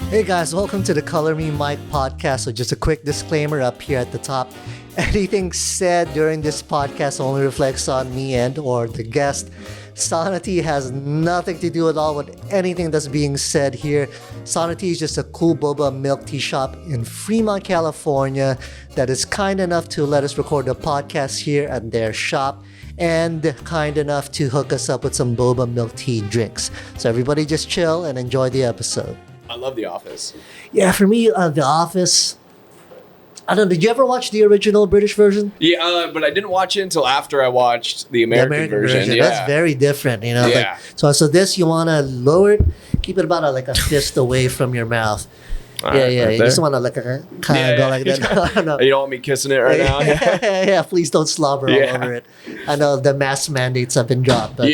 Hey guys, welcome to the Color Me Mike podcast. So just a quick disclaimer up here at the top. Anything said during this podcast only reflects on me and or the guest. Sonity has nothing to do at all with anything that's being said here. Sonity is just a cool boba milk tea shop in Fremont, California that is kind enough to let us record the podcast here at their shop and kind enough to hook us up with some boba milk tea drinks. So everybody just chill and enjoy the episode. I love The Office. Yeah, for me, The Office. I don't know. Did you ever watch the original British version? Yeah, but I didn't watch it until after I watched the American version. Yeah. That's very different, you know. Yeah. Like, so this you want to lower it, keep it about a fist away from your mouth. Right You just want to kind of go like that. No. You don't want me kissing it right now? Yeah, please don't slobber all over it. I know the mask mandates have been dropped, but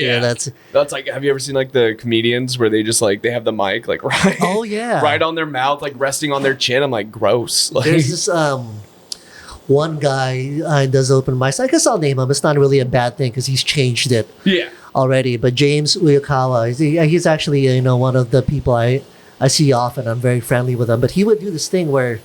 that's like, have you ever seen like the comedians where they just like they have the mic like right right on their mouth, like resting on their chin? I'm like, gross. Like, there's this one guy does open mics. I guess I'll name him. It's not really a bad thing because he's changed it already. But James Uyakawa, he's actually one of the people I see often. I'm very friendly with him. But he would do this thing where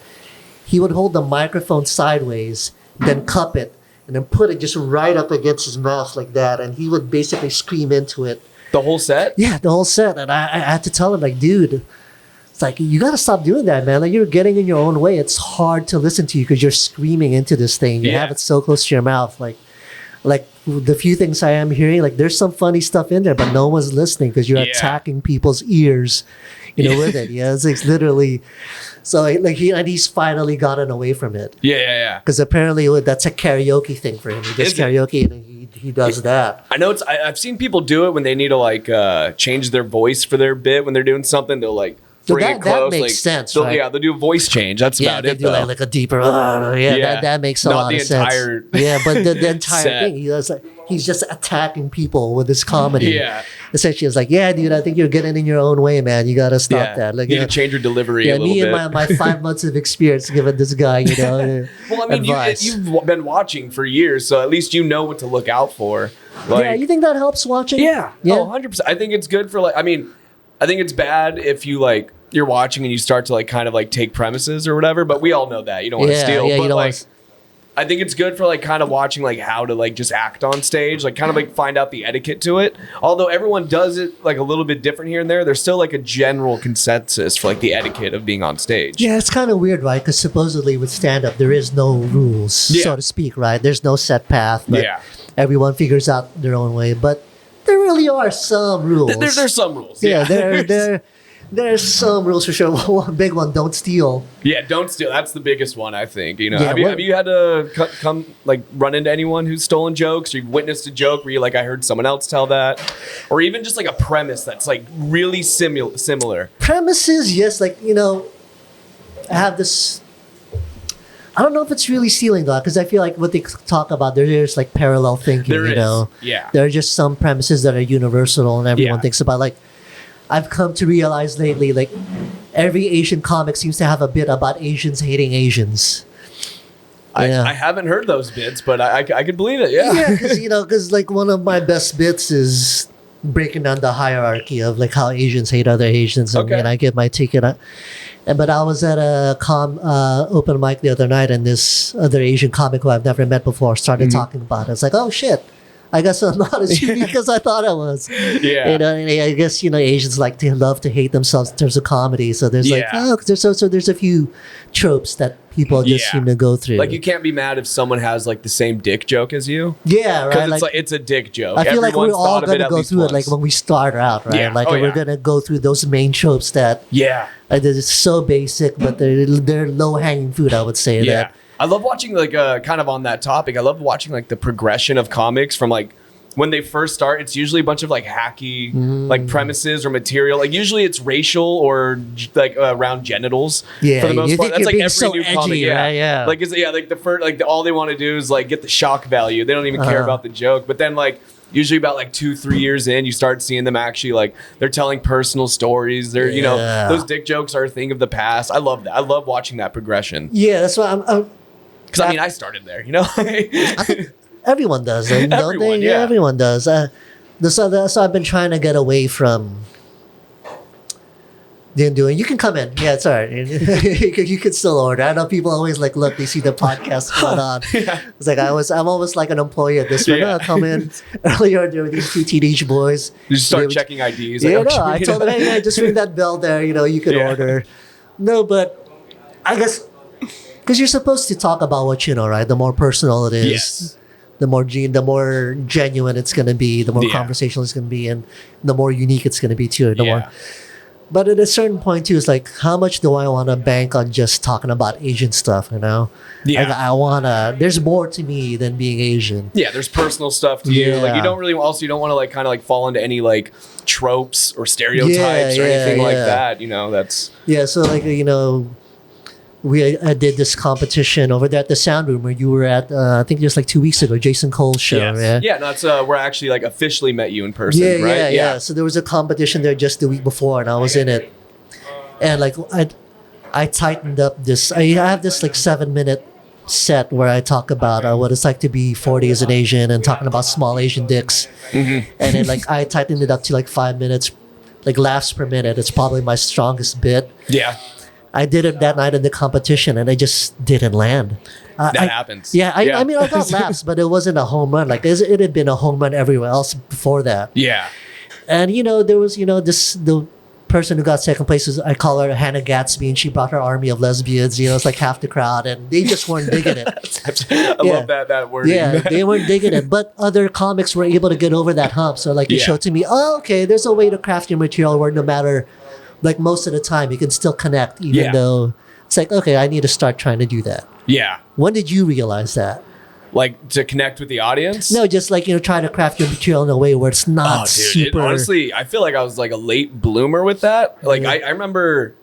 he would hold the microphone sideways, then cup it, and then put it just right up against his mouth like that. And he would basically scream into it. The whole set? Yeah, the whole set. And I had to tell him, like, dude, it's like, you got to stop doing that, man. Like, you're getting in your own way. It's hard to listen to you because you're screaming into this thing. You have it so close to your mouth. Like the few things I am hearing, like, there's some funny stuff in there, but no one's listening because you're attacking people's ears. With it. Yeah, it's like literally. So he's finally gotten away from it. Yeah. Because apparently that's a karaoke thing for him. He does karaoke and he does that. I know I've seen people do it when they need to like change their voice for their bit when they're doing something. They'll like bring it close. That makes sense, right? Right? Yeah, they'll do a voice change. That's about it. They do like a deeper. That makes a lot of sense. Yeah, but the entire thing, he's just attacking people with his comedy. Yeah. Essentially, it's like, yeah, dude, I think you're getting in your own way, man. You got to stop that. Like, you need to change your delivery a little bit. Me and my 5 months of experience giving this guy, well, I mean, you've been watching for years, so at least you know what to look out for. Like, you think that helps watching? Yeah. Oh, 100%. I think it's good for I think it's bad if you you're watching and you start to kind of take premises or whatever, but we all know that. You don't want to steal. But you don't I think it's good for kind of watching how to just act on stage, kind of find out the etiquette to it. Although everyone does it a little bit different here and there, there's still a general consensus for the etiquette of being on stage. Yeah, it's kind of weird, right? Because supposedly with stand-up, there is no rules, so to speak, right? There's no set path, but everyone figures out their own way. But there really are some rules. There's some rules. There's some rules for sure. One big one: don't steal. Yeah, don't steal. That's the biggest one, I think. Have you had to come run into anyone who's stolen jokes, or you've witnessed a joke where you I heard someone else tell that, or even just a premise that's really similar? Premises, yes. I have this. I don't know if it's really stealing though, because I feel like what they talk about there's parallel thinking. There are just some premises that are universal and everyone thinks about. I've come to realize lately, every Asian comic seems to have a bit about Asians hating Asians. I haven't heard those bits, but I could believe it. Yeah, because one of my best bits is breaking down the hierarchy of how Asians hate other Asians, and I get my ticket. But I was at a open mic the other night, and this other Asian comic who I've never met before started talking about it. It's like, oh shit. I guess I'm not as unique as I thought I was. Yeah. I guess, Asians love to hate themselves in terms of comedy. So there's there's a few tropes that people just seem to go through. You can't be mad if someone has the same dick joke as you. Yeah, right. Because it's a dick joke. I feel we're all going to go through it when we start out, right? Yeah. We're going to go through those main tropes that they're so basic, but they're low-hanging fruit, I would say. Yeah. I love watching kind of on that topic. I love watching the progression of comics from when they first start. It's usually a bunch of hacky premises or material. Usually it's racial or around genitals. Yeah, for the most part. That's every so new edgy, comic. Right? Yeah. The first all they want to do is get the shock value. They don't even care about the joke. But then usually about 2-3 years in, you start seeing them actually they're telling personal stories. They're those dick jokes are a thing of the past. I love that. I love watching that progression. Yeah, that's why I'm because I started there, I think everyone does, don't everyone, they? Yeah, everyone does. So I've been trying to get away from Didn't do it. You can come in. Yeah, it's all right. You can still order. I know people always like, look, they see the podcast going on. It's like I'm almost like an employee at this point. I'll come in. Earlier, there were these two teenage boys. You just start checking IDs. Yeah, no, I told them, hey, just ring that bell there. You can order. No, but I guess because you're supposed to talk about what you know, right? The more personal it is, the more genuine it's going to be, the more conversational it's going to be, and the more unique it's going to be too. More. But at a certain point too, it's like, how much do I want to bank on just talking about Asian stuff? Yeah. Like, I wanna. There's more to me than being Asian. Yeah, there's personal stuff to you. Like you don't want to like kind of like fall into any like tropes or stereotypes or anything like that. That's So like I did this competition over there at the Sound Room where you were at. I think just like 2 weeks ago, Jason Cole's show. Yes. Yeah, that's where I actually like officially met you in person. Right? Yeah. So there was a competition there just the week before, and I was in it. And like I tightened up this. I have this like 7-minute set where I talk about what it's like to be 40 as an Asian and talking about small Asian dicks. And then like I tightened it up to like 5 minutes, like laughs per minute. It's probably my strongest bit. Yeah. I did it that night in the competition, and I just didn't land. That happens. I mean, I got laughs, but it wasn't a home run. Like it had been a home run everywhere else before that. Yeah. And there was the person who got second place I call her Hannah Gatsby, and she brought her army of lesbians. It's like half the crowd, and they just weren't digging it. I love that wording. Yeah, they weren't digging it, but other comics were able to get over that hump. So like it showed to me, okay, there's a way to craft your material where no matter. Like most of the time, you can still connect, even though it's like, okay, I need to start trying to do that. Yeah. When did you realize that? Like to connect with the audience? No, just like, trying to craft your material in a way where it's not super. Honestly, I feel like I was like a late bloomer with that. Like I remember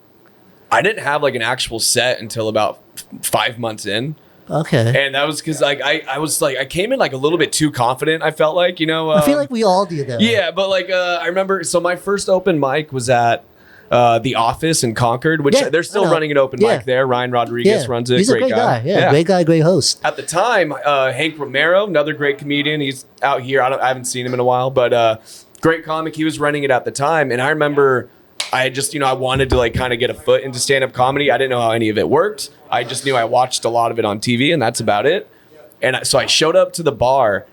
I didn't have like an actual set until about 5 months in. Okay. And that was because like I was like I came in like a little bit too confident. I felt like I feel like we all do that. Yeah, but like I remember. So my first open mic was at The Office in Concord, which they're still running an open mic there. Ryan Rodriguez runs it. He's a great guy. Yeah, great guy, great host. At the time, Hank Romero, another great comedian. He's out here. I haven't seen him in a while, but great comic. He was running it at the time, and I remember I had just I wanted to like kind of get a foot into stand-up comedy. I didn't know how any of it worked. I just knew I watched a lot of it on TV, and that's about it. And so I showed up to the bar.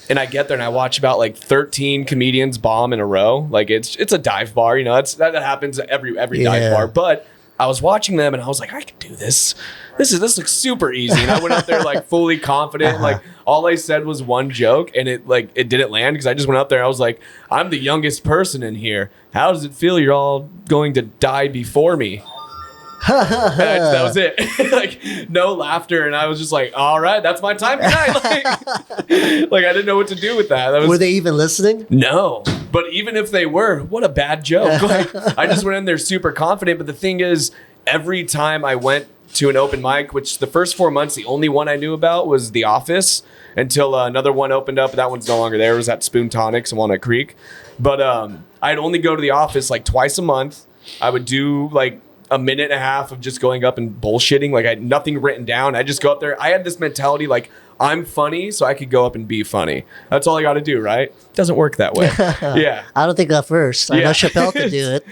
And I get there and I watch about like 13 comedians bomb in a row. Like it's a dive bar, that happens at every dive bar. But I was watching them and I was like, I can do this. This looks super easy. And I went out there like fully confident. Like all I said was one joke and it didn't land because I just went out there. I was like, I'm the youngest person in here. How does it feel you're all going to die before me? That was it. Like no laughter, and I was just like, "All right, that's my time tonight." Like I didn't know what to do with that. Were they even listening? No, but even if they were, what a bad joke. Like I just went in there super confident. But the thing is, every time I went to an open mic, which the first 4 months, the only one I knew about was The Office until another one opened up. That one's no longer there. It was at Spoon Tonics in Walnut Creek. But I'd only go to The Office like twice a month. I would do like a minute and a half of just going up and bullshitting. Like I had nothing written down. I just go up there. I had this mentality like I'm funny, so I could go up and be funny. That's all I got to do, right? It doesn't work that way. Yeah. I don't think at first. I know Chappelle could do it.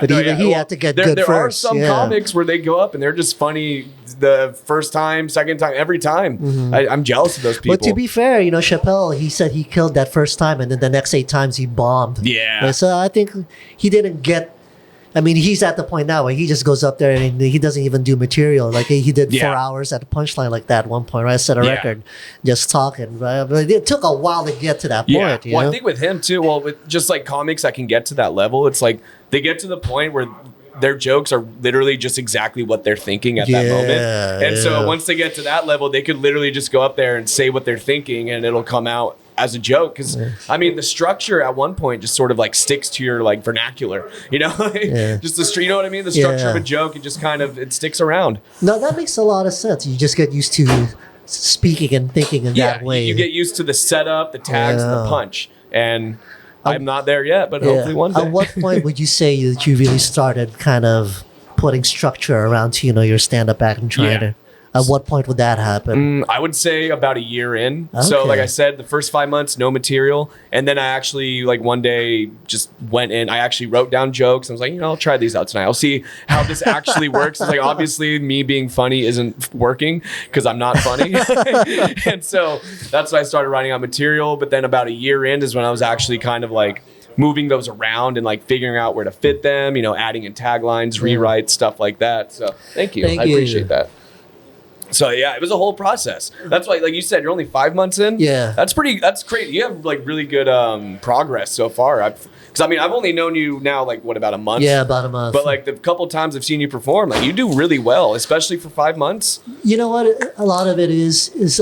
But he had to get good first. There are some comics where they go up and they're just funny the first time, second time, every time. Mm-hmm. I'm jealous of those people. But to be fair, Chappelle, he said he killed that first time and then the next 8 times he bombed. Yeah. So I think he didn't get. I mean, he's at the point now where he just goes up there and he doesn't even do material. Like he did 4 hours at a punchline like that at one point, right? Set a record just talking. Right? But it took a while to get to that point. Yeah. Well, I think with him too, with just like comics that can get to that level, it's like they get to the point where their jokes are literally just exactly what they're thinking at that moment. And so once they get to that level, they could literally just go up there and say what they're thinking and it'll come out as a joke. Because I mean, the structure at one point just sort of like sticks to your like vernacular, just the you know what I mean? The structure of a joke, it just kind of, it sticks around. No, that makes a lot of sense. You just get used to speaking and thinking in that way. You get used to the setup, the tags, and the punch. And I'm not there yet, but hopefully one day. At what point would you say that you really started kind of putting structure around your stand-up act and trying to... At what point would that happen? I would say about a year in. So Okay. like I said, the first 5 months, no material. And then I actually like one day just went in. I actually wrote down jokes. I was like, I'll try these out tonight. I'll see how this actually works. It's like, obviously me being funny isn't working because I'm not funny. And so that's when I started writing out material. But then about a year in is when I was actually kind of like moving those around and like figuring out where to fit them, adding in taglines, rewrites, stuff like that. So thank you. I appreciate that. So yeah, it was a whole process. That's why, like you said, you're only 5 months in. Yeah, that's great. You have like really good progress so far. Because I've only known you now like about a month. Yeah, about a month. But like the couple times I've seen you perform, like you do really well, especially for 5 months. You know what? A lot of it is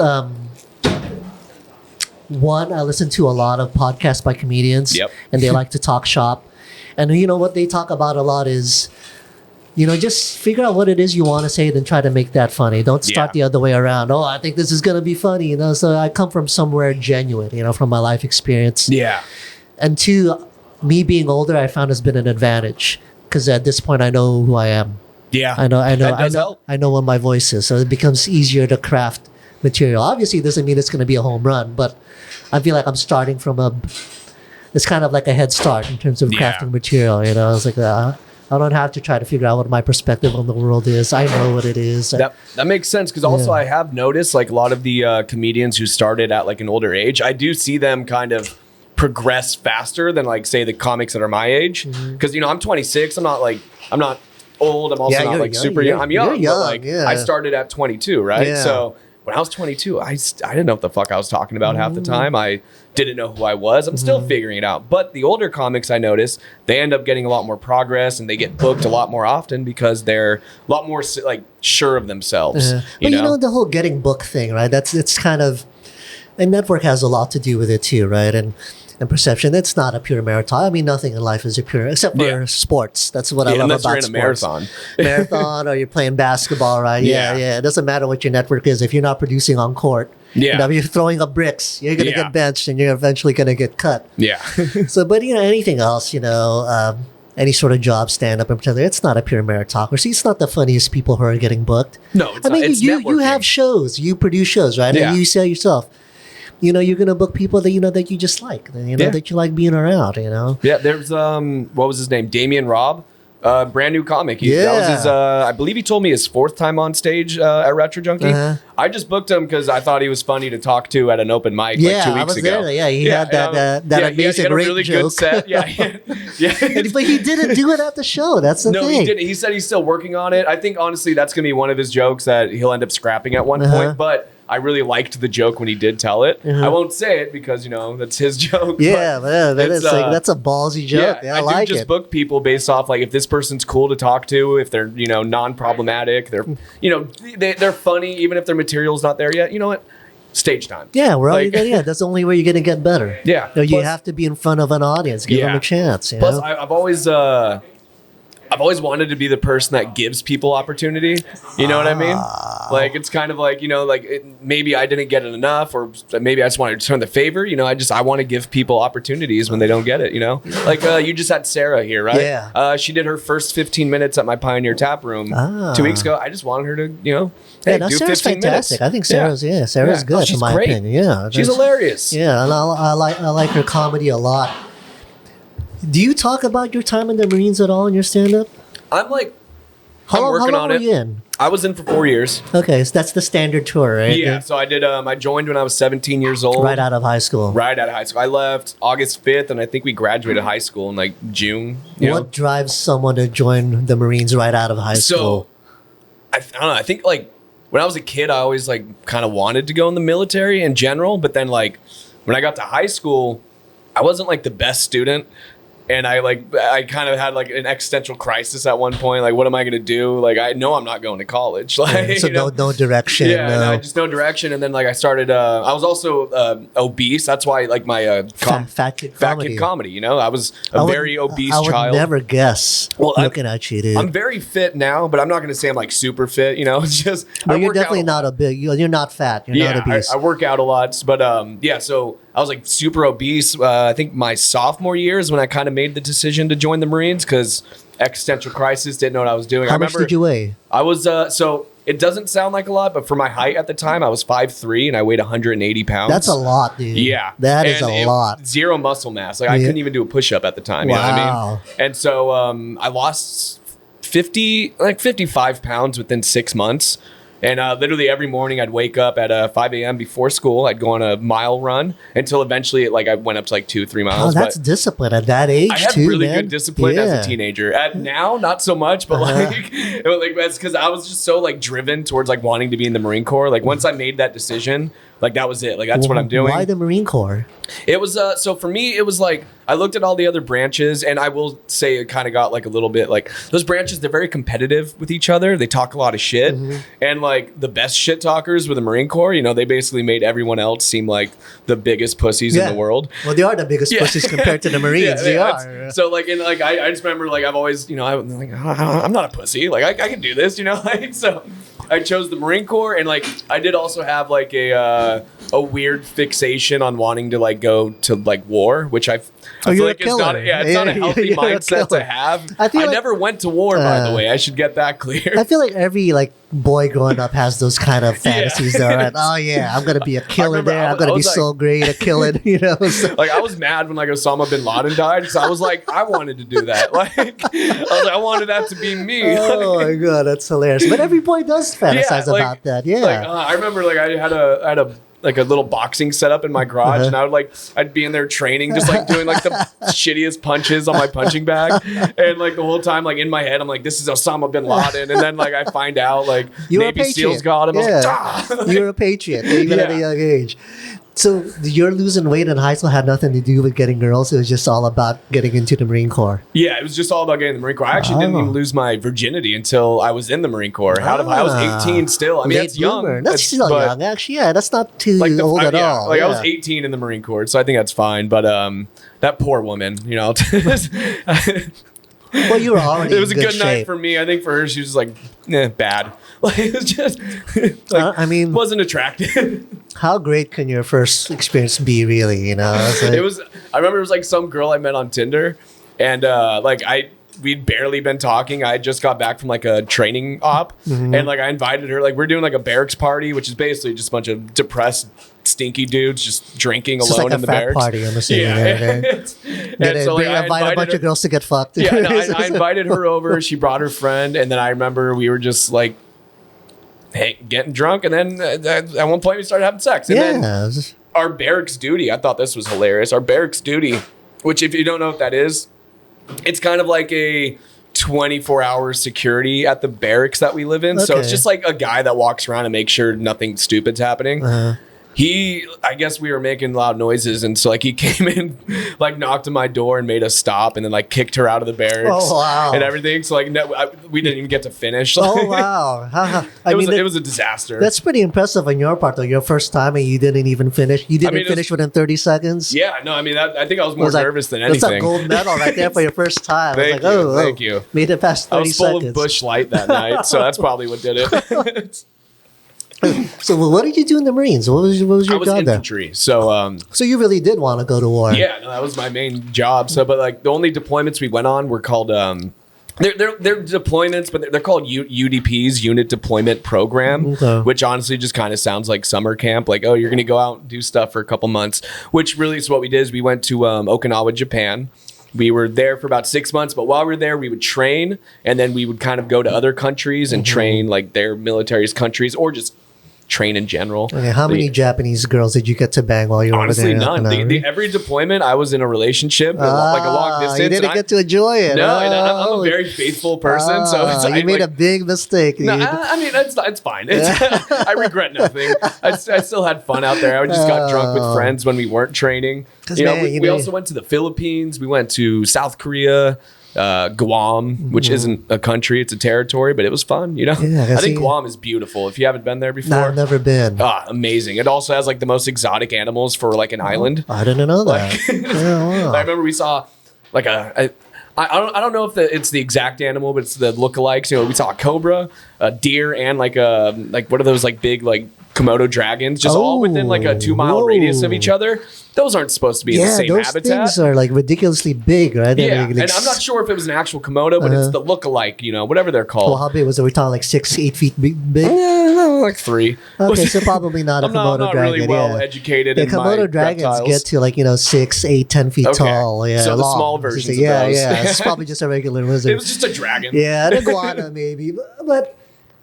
one. I listen to a lot of podcasts by comedians, and they like to talk shop. And what they talk about a lot is, just figure out what it is you want to say, then try to make that funny. Don't start the other way around. Oh, I think this is going to be funny. So I come from somewhere genuine, from my life experience. Yeah. And two, me being older, I found has been an advantage because at this point I know who I am. Yeah. I That does help. I know what my voice is. So it becomes easier to craft material. Obviously, it doesn't mean it's going to be a home run, but I feel like I'm starting from it's kind of like a head start in terms of crafting material. It's like, I don't have to try to figure out what my perspective on the world is. I know what it is. That makes sense because also I have noticed like a lot of the comedians who started at like an older age, I do see them kind of progress faster than like say the comics that are my age. Because I'm 26. I'm not old. I'm also not like super young. I'm young. But like I started at 22, right? Yeah. So when I was 22, I didn't know what the fuck I was talking about half the time. I didn't know who I was. I'm still figuring it out. But the older comics, I notice, they end up getting a lot more progress and they get booked a lot more often because they're a lot more like sure of themselves. But the whole getting booked thing, right? It's kind of, and network has a lot to do with it too, right? And perception. It's not a pure meritocracy. Nothing in life is a pure, except for sports. That's what I love about sports. Unless you're in a marathon, or you're playing basketball, right? Yeah. It doesn't matter what your network is if you're not producing on court. If you're throwing up bricks, you're gonna get benched and you're eventually gonna get cut. Yeah. So, but anything else, any sort of job, stand up in particular, it's not a pure meritocracy. It's not the funniest people who are getting booked. No, it's not. It's you have shows, you produce shows, right? And you say yourself, you're going to book people that that you just like, that you like being around, Yeah, there's what was his name? Damian Robb, brand new comic. That was his I believe he told me his 4th time on stage at Retro Junkie. I just booked him because I thought he was funny to talk to at an open mic like 2 weeks ago. There. Yeah, he had that amazing rape really joke. Good set. Yeah. But he didn't do it at the show. That's the thing. No, he didn't. He said he's still working on it. I think honestly that's gonna be one of his jokes that he'll end up scrapping at one point, but I really liked the joke when he did tell it. I won't say it because that's his joke. Yeah, but that's a ballsy joke. Yeah, I like do just book people based off like if this person's cool to talk to, if they're non-problematic, they're funny even if their material's not there yet. You know what? Stage time. Yeah, that's the only way you're gonna get better. Yeah, you have to be in front of an audience, give them a chance. Plus, I've always wanted to be the person that gives people opportunity. You know what I mean? Like, it's kind of like, maybe I didn't get it enough, or maybe I just wanted to return the favor. I want to give people opportunities when they don't get it, Like, you just had Sarah here, right? Yeah. She did her first 15 minutes at my Pioneer Taproom 2 weeks ago. I just wanted her to, hey, do Sarah's 15 fantastic. minutes. I think Sarah's good in my opinion. Yeah. She's hilarious. Yeah, and I like her comedy a lot. Do you talk about your time in the Marines at all in your stand-up? I'm working how long on it. Were you in? I was in for 4 years. Okay, so that's the standard tour, right? Yeah, so I did. I joined when I was 17 years old. Right out of high school. Right out of high school. I left August 5th, and I think we graduated high school in like June. What drives someone to join the Marines right out of high school? I don't know. I think like when I was a kid, I always like kind of wanted to go in the military in general, but then like when I got to high school, I wasn't like the best student. And I kind of had like an existential crisis at one point. Like, what am I going to do? Like, I know I'm not going to college. Like, so no direction. Yeah, just no direction. And then like I started. I was also obese. That's why like my fat kid comedy. I was a very obese child. I would never guess. Looking at you, dude. I'm very fit now, but I'm not going to say I'm like super fit. It's just. But you're definitely not a big. You're not fat. You're not obese. I work out a lot, but so. I was like super obese. I think my sophomore year is when I kind of made the decision to join the Marines because existential crisis, didn't know what I was doing. How much did you weigh? I was so it doesn't sound like a lot, but for my height at the time, I was 5'3" and I weighed 180 pounds. That's a lot, dude. Yeah. That is a lot. Zero muscle mass. Like I couldn't even do a push-up at the time. Wow. You know what I mean? And so I lost 55 pounds within 6 months. And literally every morning I'd wake up at 5 a.m. before school. I'd go on a mile run until eventually I went up to like 2-3 miles. Oh, that's discipline at that age too, I had really good discipline as a teenager. At now, not so much, but like that's because I was just so like driven towards like wanting to be in the Marine Corps. Like once I made that decision, like that was it. Like that's what I'm doing. Why the Marine Corps? It was so for me, it was like I looked at all the other branches, and I will say it kind of got like a little bit like those branches. They're very competitive with each other. They talk a lot of shit, and like the best shit talkers were the Marine Corps. You know, they basically made everyone else seem like the biggest pussies in the world. Well, they are the biggest pussies compared to the Marines. They are. So like, and like I just remember like I've always, you know, I'm not a pussy. Like I can do this, you know. Like so. I chose the Marine Corps, and like I did also have like a weird fixation on wanting to like go to like war, which I feel like it's not a healthy mindset to have. I never went to war, by the way. I should get that clear. I feel like every like boy growing up has those kind of fantasies. They're like, oh yeah, I'm gonna be a killer there. I'm gonna be so great at killing. You know, so. Like I was mad when like Osama bin Laden died, because I was like, I wanted to do that. Like I was like, I wanted that to be me. Oh my god, that's hilarious. But every boy does fantasize about that. Yeah, like, I remember like I had a like a little boxing setup in my garage, and I'd be in there training, just like doing like the shittiest punches on my punching bag, and like the whole time, like in my head, I'm like, this is Osama bin Laden, and then like I find out like Navy SEALs got him. I was like, ah! You're a patriot, even at a young age. So your losing weight in high school had nothing to do with getting girls. It was just all about getting into the Marine Corps. Yeah, it was just all about getting in the Marine Corps. I actually didn't even lose my virginity until I was in the Marine Corps. I was 18 still. I mean, that's young. That's still young, actually. Yeah, that's not too old at all. Like I was 18 in the Marine Corps, so I think that's fine. But that poor woman, you know. Well, you were already. It was a good night for me. I think for her, she was just like, bad. Like it was just. Like, I mean, wasn't attractive. How great can your first experience be, really? You know, it was. I remember it was like some girl I met on Tinder, and we'd barely been talking. I just got back from like a training op, and like I invited her. Like we're doing like a barracks party, which is basically just a bunch of depressed, stinky dudes just drinking alone in the barracks. Party, I'm assuming. And so like, I invited a bunch of girls to get fucked. Yeah, no, I invited her over. She brought her friend, and then I remember we were just like, getting drunk, and then at one point we started having sex. And then our barracks duty, I thought this was hilarious. Our barracks duty, which if you don't know what that is, it's kind of like a 24-hour security at the barracks that we live in. Okay. So it's just like a guy that walks around and makes sure nothing stupid's happening. I guess we were making loud noises, and so like he came in, like knocked on my door and made us stop, and then like kicked her out of the barracks and everything. So like we didn't even get to finish. Oh wow! It was a disaster. That's pretty impressive on your part, though. Your first time and you didn't even finish. You didn't finish within 30 seconds. Yeah, no, I mean I think I was more nervous than anything. That's a gold medal right there for your first time. Thank you. Made it past 30 seconds. I was full of Busch Light that night, so that's probably what did it. So what did you do in the Marines? What was your job there? Infantry. So you really did want to go to war. Yeah, no, that was my main job. So, but like the only deployments we went on were called they're deployments, but they're called UDPs, Unit Deployment Program, which honestly just kind of sounds like summer camp. Like, oh, you're going to go out and do stuff for a couple months, which really is what we did. Is we went to Okinawa, Japan. We were there for about 6 months, but while we were there, we would train, and then we would kind of go to other countries and train like their military's countries, or just train in general. Okay, how many Japanese girls did you get to bang while you were honestly, there? Honestly, none. Every deployment, I was in a relationship, like a long distance. You didn't get to enjoy it. No, I'm a very faithful person, so you made a big mistake. No, I mean it's fine. I regret nothing. I still had fun out there. I just got drunk with friends when we weren't training. We also went to the Philippines. We went to South Korea. Guam, which isn't a country, it's a territory, but it was fun, you know? I think Guam is beautiful. If you haven't been there before. No, I've never been. Amazing. It also has like the most exotic animals for like an island. I didn't know that. I remember we saw like I don't know if it's the exact animal, but it's the lookalikes. You know, we saw a cobra, a deer, and like what are those like big like Komodo dragons, just all within like a 2-mile radius of each other. Those aren't supposed to be in the same those habitat. things are like ridiculously big, right? Yeah, and I'm not sure if it was an actual Komodo, but it's the look-alike, whatever they're called. Well, how big was it? We're talking like 6-8 feet big? Like 3. Okay, so probably not a Komodo I'm not dragon. really well educated in Komodo my dragons reptiles. get to like 6, 8, 10 feet tall. Yeah, so the long. small versions of yeah, those. Yeah, it's probably just a regular lizard. It was just a dragon. Yeah, an iguana maybe, but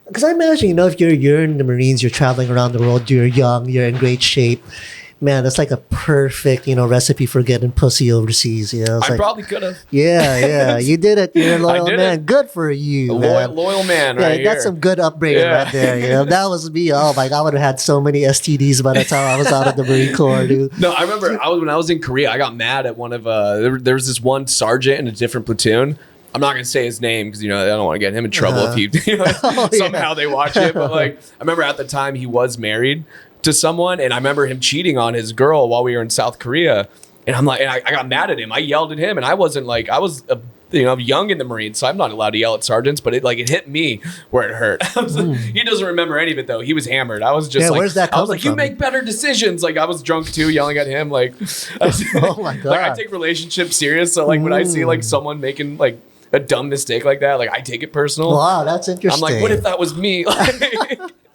because I imagine if you're in the Marines, you're traveling around the world, you're young, you're in great shape. Man, that's like a perfect, recipe for getting pussy overseas. I probably could have. Yeah, you did it. You're a loyal man. It. Good for you, loyal man, right here. That's some good upbringing right there. That was me. Oh my God, I would have had so many STDs by the time I was out of the Marine Corps, dude. No, I remember when I was in Korea, I got mad at one of there was this one sergeant in a different platoon. I'm not gonna say his name because I don't want to get him in trouble if he somehow they watch it. But like, I remember at the time he was married to someone, and I remember him cheating on his girl while we were in South Korea. And I'm like, and I got mad at him. I yelled at him, and I wasn't like, I was young in the Marines, so I'm not allowed to yell at sergeants. But it hit me where it hurt. He doesn't remember any of it though. He was hammered. I was just like, where's that I was like, from? You make better decisions. Like I was drunk too, yelling at him. Like, oh my God. Like I take relationships serious. So like when I see like someone making like a dumb mistake like that, like I take it personal. Wow, that's interesting. I'm like, what if that was me?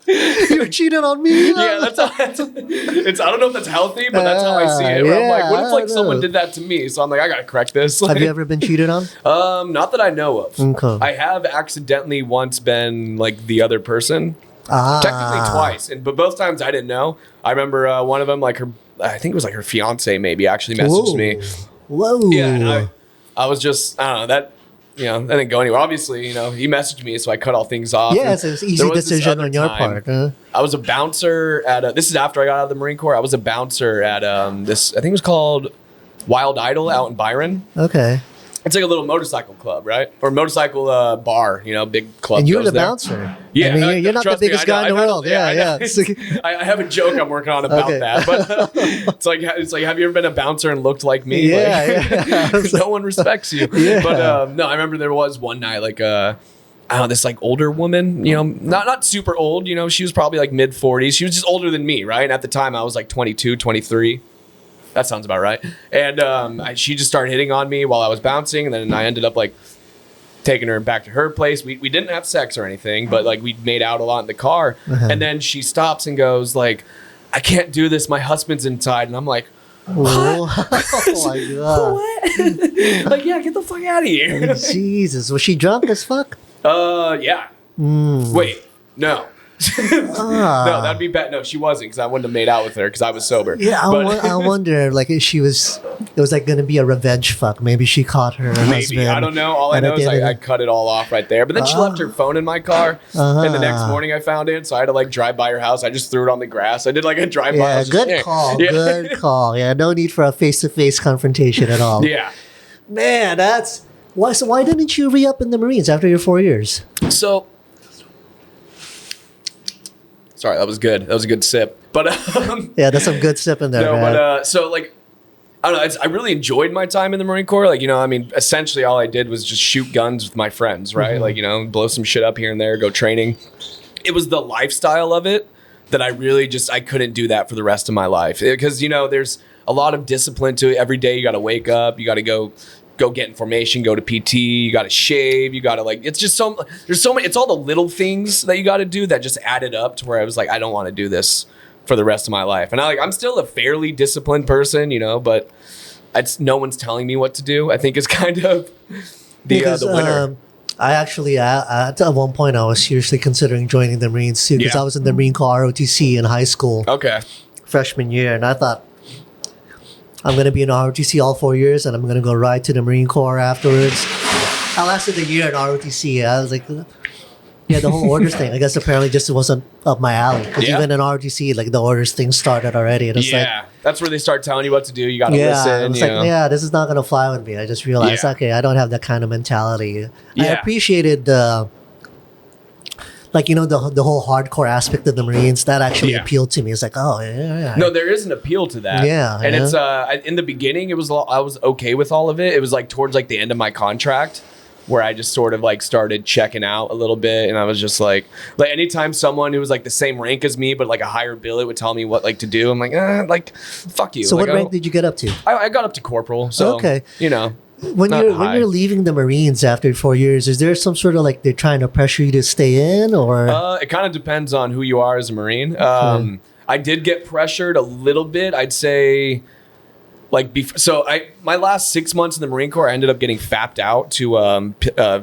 You were cheating on me? Yeah, that's it's. I don't know if that's healthy, but that's how I see it. Where I'm like, what if like someone did that to me? So I'm like, I gotta correct this. Like, have you ever been cheated on? Not that I know of. Okay. I have accidentally once been like the other person. Technically twice, but both times I didn't know. I remember one of them, like I think it was like her fiance maybe actually messaged me. Whoa. Yeah, and I was just, I don't know, that that didn't go anywhere. Obviously, he messaged me, so I cut all things off. Yeah, it's an easy decision on your part. I was a bouncer at this is after I got out of the Marine Corps. I was a bouncer at this, I think it was called Wild Idol out in Byron. Okay. It's like a little motorcycle club, right? Or motorcycle bar, big club. And you're the bouncer. Yeah. I mean, you're not the biggest guy in the world. Yeah. I have a joke I'm working on about that. But it's like, have you ever been a bouncer and looked like me? Yeah. No one respects you. Yeah. But no, I remember there was one night, like, I don't know, this like older woman, not super old, she was probably like mid 40s. She was just older than me, right? And at the time I was like 22, 23. That sounds about right. And she just started hitting on me while I was bouncing. And then I ended up like taking her back to her place. We didn't have sex or anything, but like we made out a lot in the car. And then she stops and goes like, I can't do this. My husband's inside. And I'm like, what? Oh my God. What? Like, yeah, get the fuck out of here. Jesus. Was she drunk as fuck? Yeah. Wait, no. No, that'd be bad. No, she wasn't, because I wouldn't have made out with her because I was sober. Yeah, I wonder, like, if it was like going to be a revenge fuck. Maybe she caught her husband. I don't know. All I know is I cut it all off right there. But then she left her phone in my car, and the next morning I found it, so I had to like drive by her house. I just threw it on the grass. I did like a drive-by. Yeah, good call. Yeah. Good call. Yeah, no need for a face-to-face confrontation at all. Yeah. Man, that's... Why? So why didn't you re-up in the Marines after your 4 years? So... Sorry, that was good. That was a good sip. But yeah, that's some good sip in there. No, man. but so like, I don't know. I really enjoyed my time in the Marine Corps. Like, I mean, essentially all I did was just shoot guns with my friends, right? Like, blow some shit up here and there, go training. It was the lifestyle of it that I really I couldn't do that for the rest of my life, because there's a lot of discipline to it. Every day you got to wake up, you got to go get information, go to PT, you got to shave, you got to it's just there's so many, it's all the little things that you got to do that just added up to where I was like, I don't want to do this for the rest of my life. And I'm still a fairly disciplined person, but no one's telling me what to do. I think is kind of the winner. I actually, at one point, I was seriously considering joining the Marines too, because I was in the Marine Corps ROTC in high school. Okay. Freshman year, and I thought, I'm going to be in ROTC all 4 years, and I'm going to go right to the Marine Corps afterwards. I lasted a year in ROTC. I was like, yeah, the whole orders thing, I guess apparently just wasn't up my alley. Because even in ROTC, like the orders thing started already. And it's that's where they start telling you what to do. You got to listen. It's like, this is not going to fly with me. I just realized, okay, I don't have that kind of mentality. I appreciated the... the whole hardcore aspect of the Marines, that actually appealed to me. It's like, oh, yeah. No, there is an appeal to that. Yeah. And it's, in the beginning, I was okay with all of it. It was like towards like the end of my contract where I just sort of like started checking out a little bit, and I was just like anytime someone who was like the same rank as me but like a higher billet would tell me what like to do, I'm like fuck you. So like, what rank did you get up to? I got up to corporal. So okay, you know. When you're leaving the Marines after 4 years, is there some sort of like they're trying to pressure you to stay in, or it kind of depends on who you are as a Marine. I did get pressured a little bit. I'd say, like, my last 6 months in the Marine Corps, I ended up getting fapped out to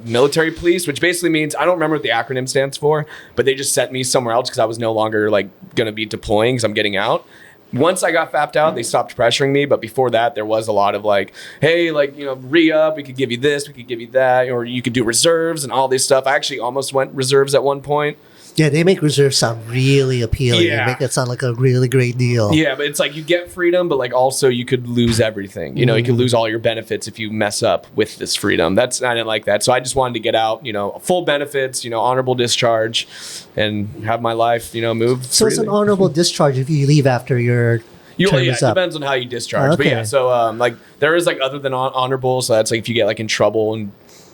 military police, which basically means I don't remember what the acronym stands for, but they just sent me somewhere else because I was no longer like going to be deploying because I'm getting out. Once I got fapped out, they stopped pressuring me. But before that, there was a lot of like, hey, like, you know, re-up, we could give you this, we could give you that, or you could do reserves and all this stuff. I actually almost went reserves at one point. Yeah, they make reserves sound really appealing. Yeah. They make it sound like a really great deal. Yeah, but it's like you get freedom, but like also you could lose everything. You know, you could lose all your benefits if you mess up with this freedom. I didn't like that. So I just wanted to get out, you know, full benefits, you know, honorable discharge, and have my life, you know, move So freely. it's an honorable discharge if you leave after your term it is up. depends on how you discharge. Okay. But yeah, so like there is like other than honorable, so that's like if you get like in trouble and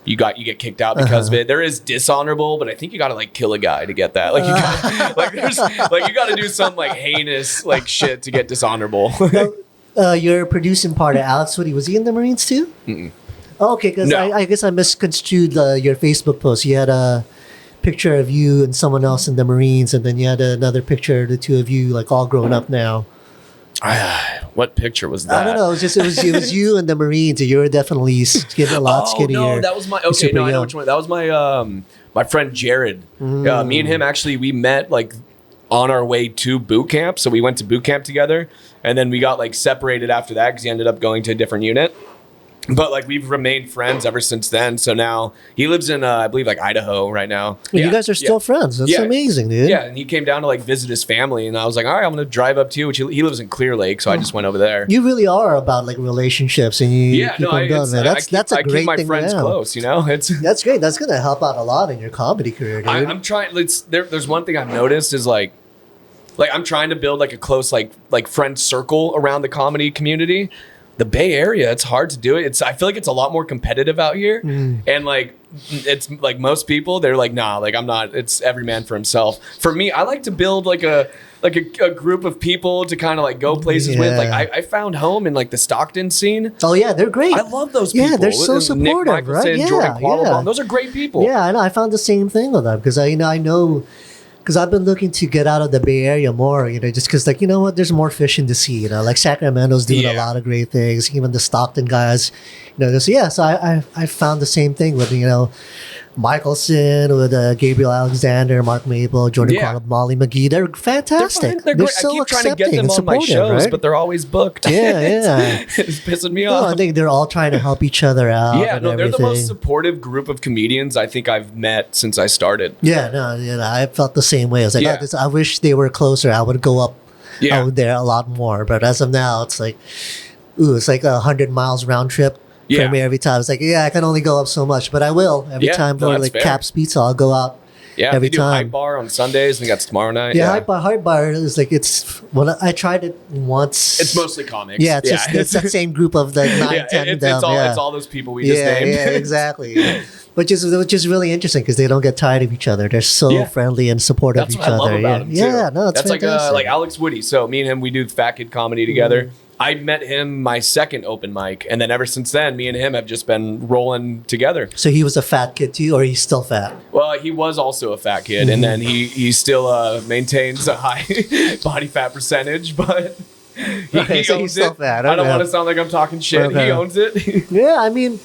you get kicked out because of it. There is dishonorable, but I think you gotta like kill a guy to get that. Like you gotta, you gotta do some like heinous like shit to get dishonorable. Your producing partner, Alex Woody, was he in the Marines too? Mm-mm. Oh, okay, because No. I guess I misconstrued your Facebook post. You had a picture of you and someone else in the Marines, and then you had another picture of the two of you, like all grown up now. What picture was that? I don't know. It was you and the Marines. You were definitely a lot skinnier. No, that was my okay. No, I know which one. That was my my friend Jared. Me and him actually we met like on our way to boot camp. So we went to boot camp together, and then we got like separated after that because he ended up going to a different unit. But like we've remained friends ever since then. So now he lives in I believe like Idaho right now. Yeah, you guys are still friends. That's amazing, dude. Yeah, and he came down to like visit his family, and I was like, all right, I'm gonna drive up to you. Which he lives in Clear Lake, so I just went over there. You really are about like relationships, and you keep them going, man. That's a great thing. I keep my friends close, you know. That's great. That's gonna help out a lot in your comedy career, dude. I'm trying. There's one thing I've noticed is like I'm trying to build like a close like friend circle around the comedy community. The Bay Area, it's hard to do it. I feel like it's a lot more competitive out here, and like it's like most people, they're like, nah, like I'm not. It's every man for himself. For me, I like to build like a group of people to kind of like go places with. Like I found home in like the Stockton scene. Oh yeah, they're great. I love those people. Yeah, they're so supportive, Nick right? Yeah, Jordan Quattlebaum. Those are great people. Yeah, I know. I found the same thing with them because I know. Because I've been looking to get out of the Bay Area more, you know, just because, like, you know what, there's more fishing to see, you know, like Sacramento's doing a lot of great things, even the Stockton guys, you know, so I found the same thing with, you know, Michelson, with Gabriel Alexander, Mark Maple, Jordan Quattlebaum, Molly McGee. They're fantastic. They're so I keep trying to get them on my shows, right? but they're always booked. Yeah. It's pissing me No, off. I think they're all trying to help each other out. Yeah, no, they're the most supportive group of comedians I think I've met since I started. Yeah, I felt the same way. I was like, I wish they were closer. I would go up out there a lot more. But as of now, it's like, it's like 100 miles round trip. For me every time. It's like, I can only go up so much, but I will every time for like fair. Caps Pizza. I'll go out every we do time. Hype Bar on Sundays. I think that's tomorrow night. Hype Bar is like I tried it once. It's mostly comics. Yeah, it's that same group of the 9-10 it's all those people we just named. Yeah, exactly. Which is really interesting because they don't get tired of each other. They're so friendly and supportive of each other. That's what I love about them too. Yeah, no, that's fantastic. like Alex Woody. So me and him, we do Fat Kid Comedy together. I met him my second open mic, and then ever since then, me and him have just been rolling together. So he was a fat kid too, or he's still fat? Well, he was also a fat kid, and then he still maintains a high body fat percentage, but he so owns he's still it. fat. I don't want to sound like I'm talking shit. Okay. He owns it. Yeah, I mean,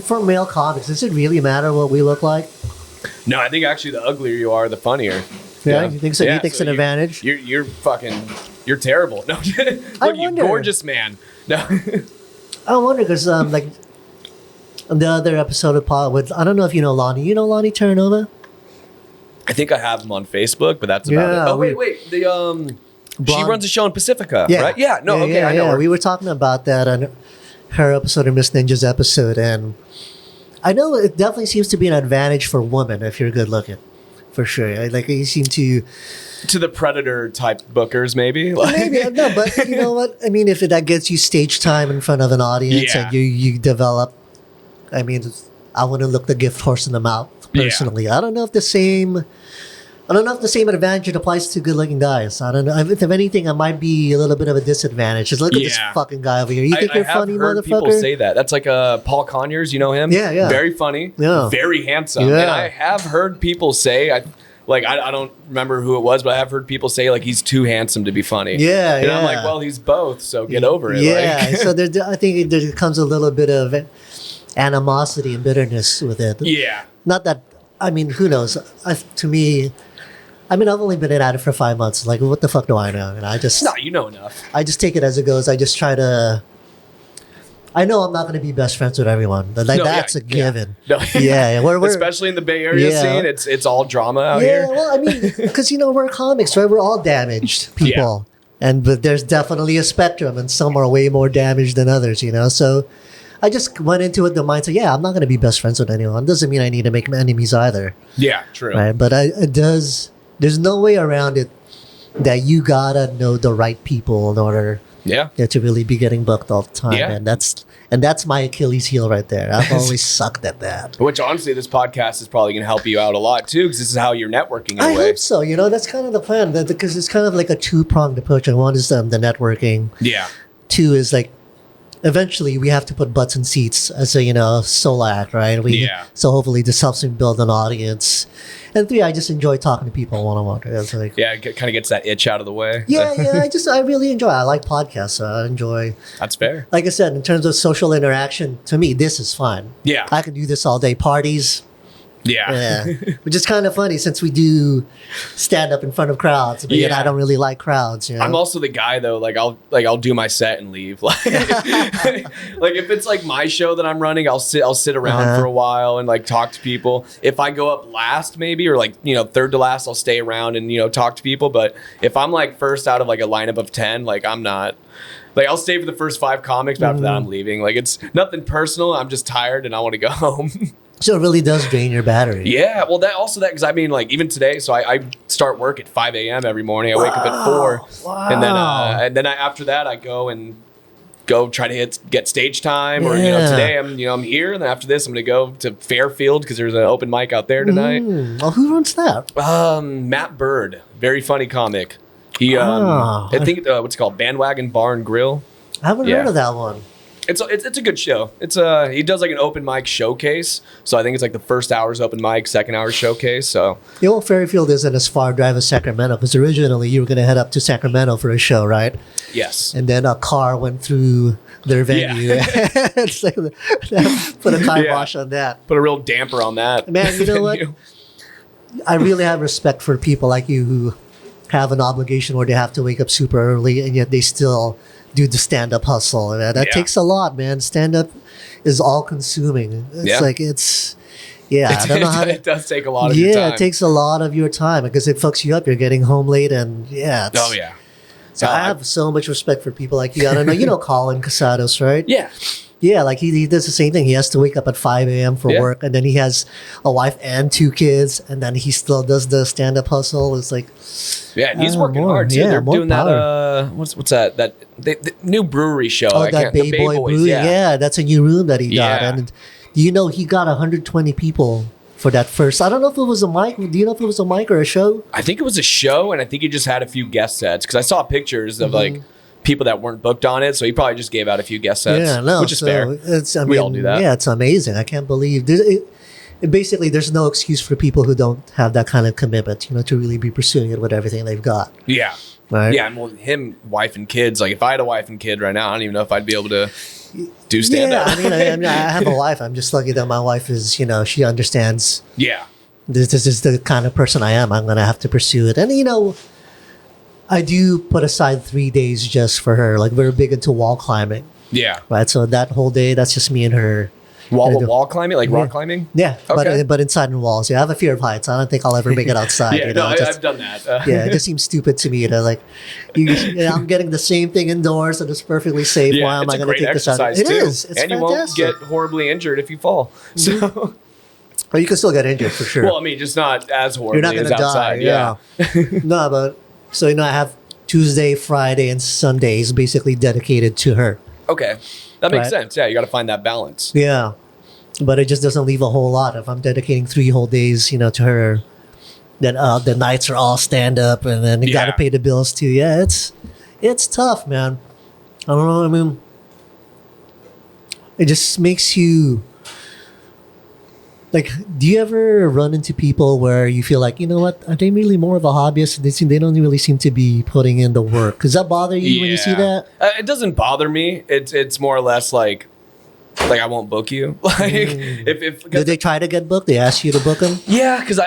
for male comics, does it really matter what we look like? No, I think actually the uglier you are, the funnier. Yeah, you think so? You think it's an advantage? You're you're terrible. No, look, you gorgeous man. No, I wonder because like the other episode of Pod with I don't know if you know Lonnie. You know Lonnie Terranova? I think I have him on Facebook, but that's about it. Oh wait, the she runs a show in Pacifica, right? Yeah, no, okay, I know her. We were talking about that on her episode or Miss Ninja's episode, and I know it definitely seems to be an advantage for women if you're good looking. For sure. Like you seem to the Predator type bookers, maybe. Maybe no, but you know what? I mean, if that gets you stage time in front of an audience and you develop, I mean, I wouldn't look the gift horse in the mouth personally. I don't know if the same advantage applies to good-looking guys. I don't know. If anything, it might be a little bit of a disadvantage. Just look at this fucking guy over here. You think you're funny, motherfucker? I have heard people say that. That's like Paul Conyers. You know him? Yeah. Very funny. Yeah. Very handsome. Yeah. And I have heard people say, I don't remember who it was, but I have heard people say like he's too handsome to be funny. Yeah, and I'm like, well, he's both, so get over it. Yeah. So I think there comes a little bit of animosity and bitterness with it. Yeah. Not that. I mean, who knows? To me. I've only been at it for 5 months. Like, what the fuck do I know? And you know enough. I just take it as it goes. I just try to. I know I'm not going to be best friends with everyone. That's a given. No, we're especially in the Bay Area scene, it's all drama out here. Yeah, well, because we're comics, right? We're all damaged people, but there's definitely a spectrum, and some are way more damaged than others. So I just went into it the mindset. I'm not going to be best friends with anyone. Doesn't mean I need to make enemies either. Yeah, true. Right, but it does. There's no way around it that you gotta know the right people in order to really be getting booked all the time. Yeah. And that's my Achilles heel right there. I've always sucked at that. Which honestly, this podcast is probably going to help you out a lot too, because this is how you're networking in a way. I hope so. That's kind of the plan, because it's kind of like a two-pronged approach. And one is the networking. Yeah. Two is like, eventually we have to put butts in seats as a solo act, right? So hopefully this helps me build an audience. And three, I just enjoy talking to people one-on-one. It's like, it kind of gets that itch out of the way. Yeah. I really enjoy it. I like podcasts, so I enjoy. That's fair. Like I said, in terms of social interaction, to me, this is fun. Yeah. I can do this all day. Parties. Yeah. Which is kind of funny since we do stand up in front of crowds, but I don't really like crowds. I'm also the guy though, I'll do my set and leave. Like if it's like my show that I'm running, I'll sit around for a while and talk to people. If I go up last maybe, or third to last, I'll stay around and talk to people. But if I'm first out of a lineup of 10, I'm not. I'll stay for the first 5 comics, but after that I'm leaving. It's nothing personal. I'm just tired and I want to go home. So it really does drain your battery. Yeah, well, because even today, so I start work at 5 a.m. every morning. I wake up at 4, and then after that I go try to get stage time, or today I'm here, and then after this I'm gonna go to Fairfield because there's an open mic out there tonight. Well, who runs that? Matt Bird, very funny comic. He I think what's it called, Bandwagon Bar and Grill. I haven't heard of that one. It's a good show. He does an open mic showcase. So I think it's the first hour's open mic, second hour showcase. So Fairfield isn't as far drive as Sacramento, because originally you were going to head up to Sacramento for a show, right? Yes. And then a car went through their venue. Yeah. It's put a kibosh on that. Put a real damper on that. Man, you know what? I really have respect for people like you who have an obligation where they have to wake up super early, and yet they still do the stand-up hustle. That takes a lot, man. Stand-up is all-consuming. It's I don't know how it does take a lot of your time. Yeah, it takes a lot of your time because it fucks you up. You're getting home late, and So I have so much respect for people like you. I don't know. You know Colin Casados, right? Yeah. Yeah, he does the same thing. He has to wake up at 5 a.m. for work, and then he has a wife and 2 kids, and then he still does the stand-up hustle. It's and he's working hard too. They're doing power. That. What's that? The new brewery show. Oh, that Bay Boy Brewery. Yeah, that's a new room that he got. And he got 120 people for that first. I don't know if it was a mic. Do you know if it was a mic or a show? I think it was a show, and I think he just had a few guest sets because I saw pictures of people that weren't booked on it, so he probably just gave out a few guest sets, which is fair. We all do that. Yeah, it's amazing. I can't believe basically there's no excuse for people who don't have that kind of commitment, to really be pursuing it with everything they've got. Yeah. Right? Yeah, and him, wife and kids, if I had a wife and kid right now, I don't even know if I'd be able to do stand-up. Yeah, I have a wife. I'm just lucky that my wife is, she understands. Yeah. This is the kind of person I am. I'm going to have to pursue it. And, I do put aside 3 days just for her. We're big into wall climbing. Yeah. Right. So that whole day, that's just me and her. Wall climbing, rock climbing. Yeah. Okay. But inside in walls. Yeah. I have a fear of heights. I don't think I'll ever make it outside. I've done that. It just seems stupid to me. I'm getting the same thing indoors, and it's perfectly safe. Why am I going to take this out? It is. It's and fantastic. You won't get horribly injured if you fall. So. Or you can still get injured for sure. Well, just not as horribly. You're not going to die. Yeah. No, but. So, I have Tuesday, Friday, and Sundays basically dedicated to her. Okay. That makes sense. Yeah, you got to find that balance. Yeah. but it just doesn't leave a whole lot. If I'm dedicating 3 whole days, to her, then the nights are all stand up, and then you got to pay the bills too. Yeah, it's tough, man. I don't know. I mean, it just makes you like. Do you ever run into people where you feel like, you know what? Are they really more of a hobbyist? They don't really seem to be putting in the work. Does that bother you when you see that? It doesn't bother me. It's more or less like I won't book you. Like if do they try to get booked? They ask you to book them? Yeah, because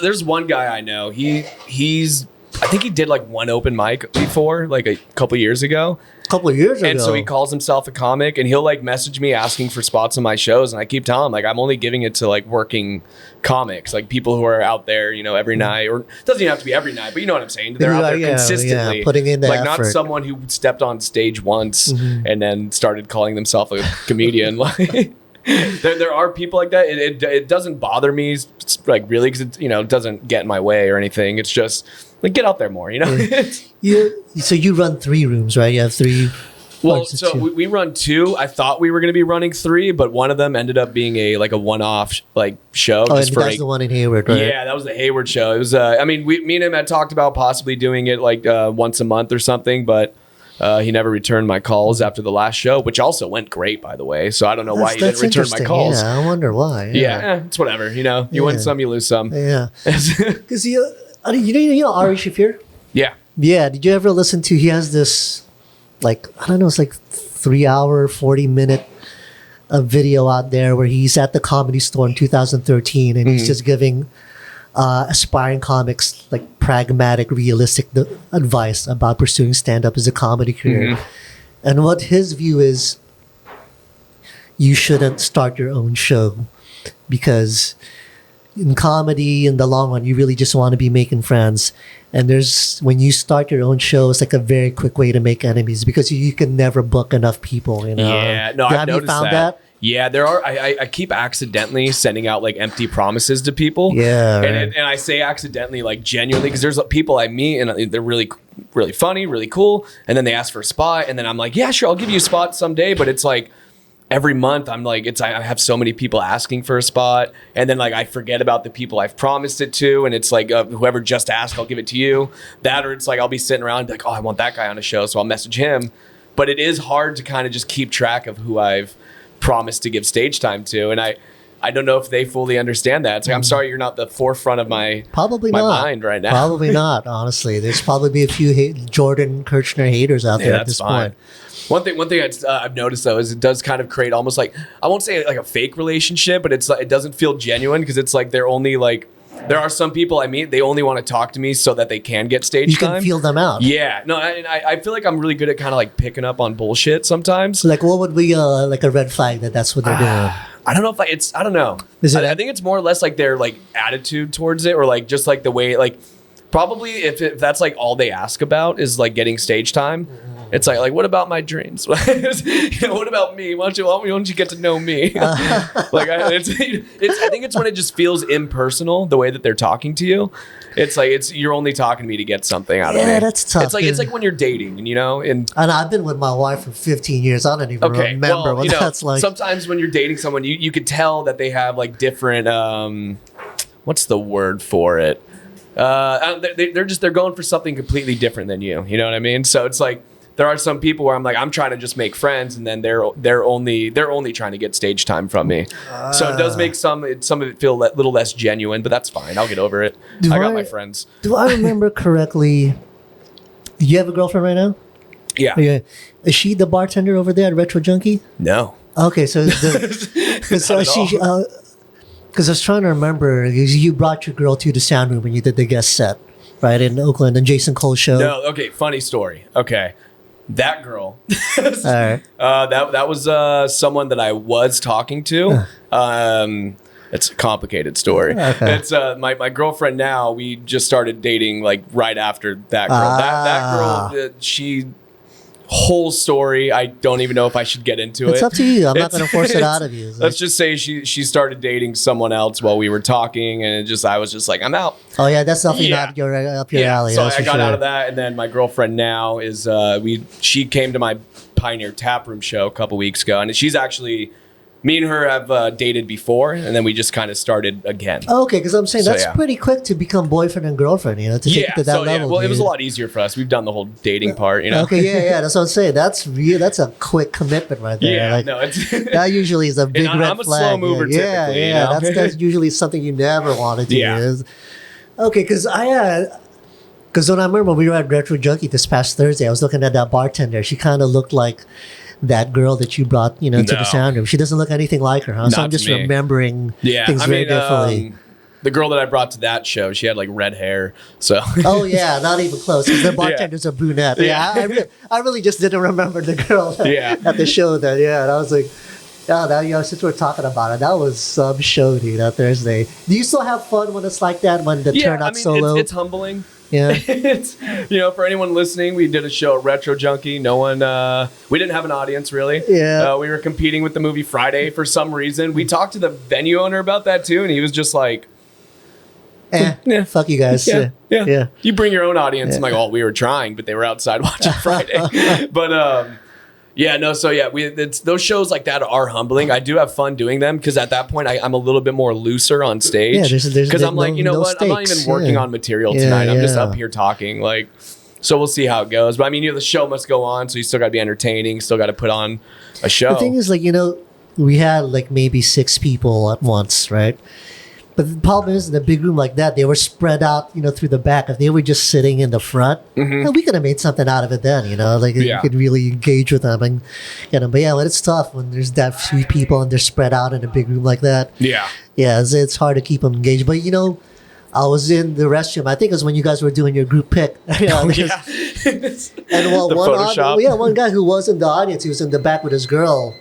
there's one guy I know. He's I think he did like one open mic before, like a couple years ago. And so he calls himself a comic, and he'll like message me asking for spots on my shows, and I keep telling him like I'm only giving it to like working comics, like people who are out there, every night, or it doesn't even have to be every night, but you know what I'm saying. They're out there consistently, putting in the like effort. Not someone who stepped on stage once and then started calling themselves a comedian. Like there are people like that. It doesn't bother me like really because it doesn't get in my way or anything. It's just like get out there more, So you run 3 rooms, right? You have 3. Well, so we run 2. I thought we were going to be running 3, but one of them ended up being a one-off show. Oh, and that's the one in Hayward, right? Yeah, that was the Hayward show. It was. Me and him had talked about possibly doing it once a month or something, but he never returned my calls after the last show, which also went great, by the way. So I don't know why he didn't return my calls. Yeah, I wonder why. Yeah, it's whatever. You win some, you lose some. Yeah, because you know Ari Shafir. Yeah. Yeah. Did you ever listen to? He has this, it's like 3-hour, 40-minute video out there where he's at the Comedy Store in 2013, and he's just giving aspiring comics like pragmatic, realistic advice about pursuing stand-up as a comedy career. And what his view is, you shouldn't start your own show because in comedy, in the long run, you really just want to be making friends. And when you start your own show, it's like a very quick way to make enemies because you can never book enough people. Yeah, no, I've noticed that. Yeah, there are. I keep accidentally sending out like empty promises to people. Yeah, right. and I say accidentally, like genuinely, because there's people I meet and they're really, really funny, really cool, and then they ask for a spot, and then I'm like, yeah, sure, I'll give you a spot someday, but it's like every month I'm like, I have so many people asking for a spot, and then like I forget about the people I've promised it to, and it's like whoever just asked, I'll give it to you. That, or it's like I'll be sitting around and be like, oh, I want that guy on a show, so I'll message him. But it is hard to kind of just keep track of who I've promised to give stage time to, and I don't know if they fully understand that. It's like, I'm sorry, you're not the forefront of my mind right now. Probably not, honestly. There's probably a few Jordan Kirchner haters out there at this point. One thing I've noticed though is it does kind of create almost like, I won't say like a fake relationship, but it's like it doesn't feel genuine because it's like they're only like, there are some people I meet, they only want to talk to me so that they can get stage time. You can feel them out. Yeah. No, I feel like I'm really good at kind of like picking up on bullshit sometimes. So like what would be like a red flag that's what they're doing? I don't know if I don't know. I think it's more or less like their like attitude towards it, or like just like the way, like probably if that's like all they ask about is like getting stage time. It's like, what about my dreams? What about me? Why don't you get to know me? I think it's when it just feels impersonal, the way that they're talking to you. It's like you're only talking to me to get something out of me. Yeah, that's tough. It's like when you're dating, and I've been with my wife for 15 years. I don't even remember what that's like. Sometimes when you're dating someone, you could tell that they have like different what's the word for it? They're going for something completely different than you. You know what I mean? So it's like, there are some people where I'm like, I'm trying to just make friends, and then they're only trying to get stage time from me. So it does make some of it feel a little less genuine, but that's fine. I'll get over it. I got my friends. Do I remember correctly? Do you have a girlfriend right now? Yeah. Is she the bartender over there at Retro Junkie? No. Okay, so because I was trying to remember, you brought your girl to the sound room when you did the guest set, right, in Oakland, and Jason Cole's show. No. Okay. Funny story. Okay. That girl, all right. that was someone that I was talking to. It's a complicated story. Okay. It's my girlfriend now. We just started dating like right after that girl. That girl, she whole story. I don't even know if I should get into it. It's up to you. I'm not going to force it out of you. Let's just say she started dating someone else while we were talking, and I was just like, I'm out. Oh yeah, that's definitely not up your alley. So I got out of that, and then my girlfriend now is she came to my Pioneer Taproom show a couple weeks ago, and she's actually Me and her have dated before, and then we just kind of started again. Okay, because I'm saying So, that's yeah. pretty quick to become boyfriend and girlfriend, to take it to that level. Well, it was a dude. lot easier for us. We've done the whole dating part, Okay, yeah, that's what I'm saying. That's a quick commitment right there. Yeah, like, no, it's that usually is a big red I'm a flag. slow mover yeah, typically. yeah, that's usually something you never want to do. Yeah. Okay, because when I remember we were at Retro Junkie this past Thursday, I was looking at that bartender. She kind of looked like that girl that you brought, to the sound room. She doesn't look anything like her, huh? So Not I'm just to me. remembering things very differently. The girl that I brought to that show, she had like red hair. So. Oh yeah, not even close. Because the bartender's a brunette. Yeah, I really just didn't remember the girl at the show. Then and I was like, since we're talking about it, that was some show, dude, that Thursday. Do you still have fun when it's like that? When the turnout solo? It's humbling. Yeah. It's for anyone listening, we did a show at Retro Junkie. No one, we didn't have an audience really. Yeah. We were competing with the movie Friday for some reason. We talked to the venue owner about that too, and he was just like, fuck you guys. Yeah. You bring your own audience. I'm like, oh, we were trying, but they were outside watching Friday. But those shows like that are humbling. I do have fun doing them because at that point I'm a little bit more looser on stage. Yeah, because I'm like, no what? I'm not even working on material tonight. I'm just up here talking. Like, so we'll see how it goes. But I mean, the show must go on, so you still got to be entertaining. Still got to put on a show. The thing is, we had like maybe 6 people at once, right? But the problem is, in a big room like that, they were spread out, through the back. If they were just sitting in the front, we could have made something out of it then, you could really engage with them and get them. But yeah, it's tough when there's that few people and they're spread out in a big room like that. Yeah. Yeah, it's hard to keep them engaged. But, I was in the restroom. I think it was when you guys were doing your group pick. And one guy who was in the audience, he was in the back with his girl.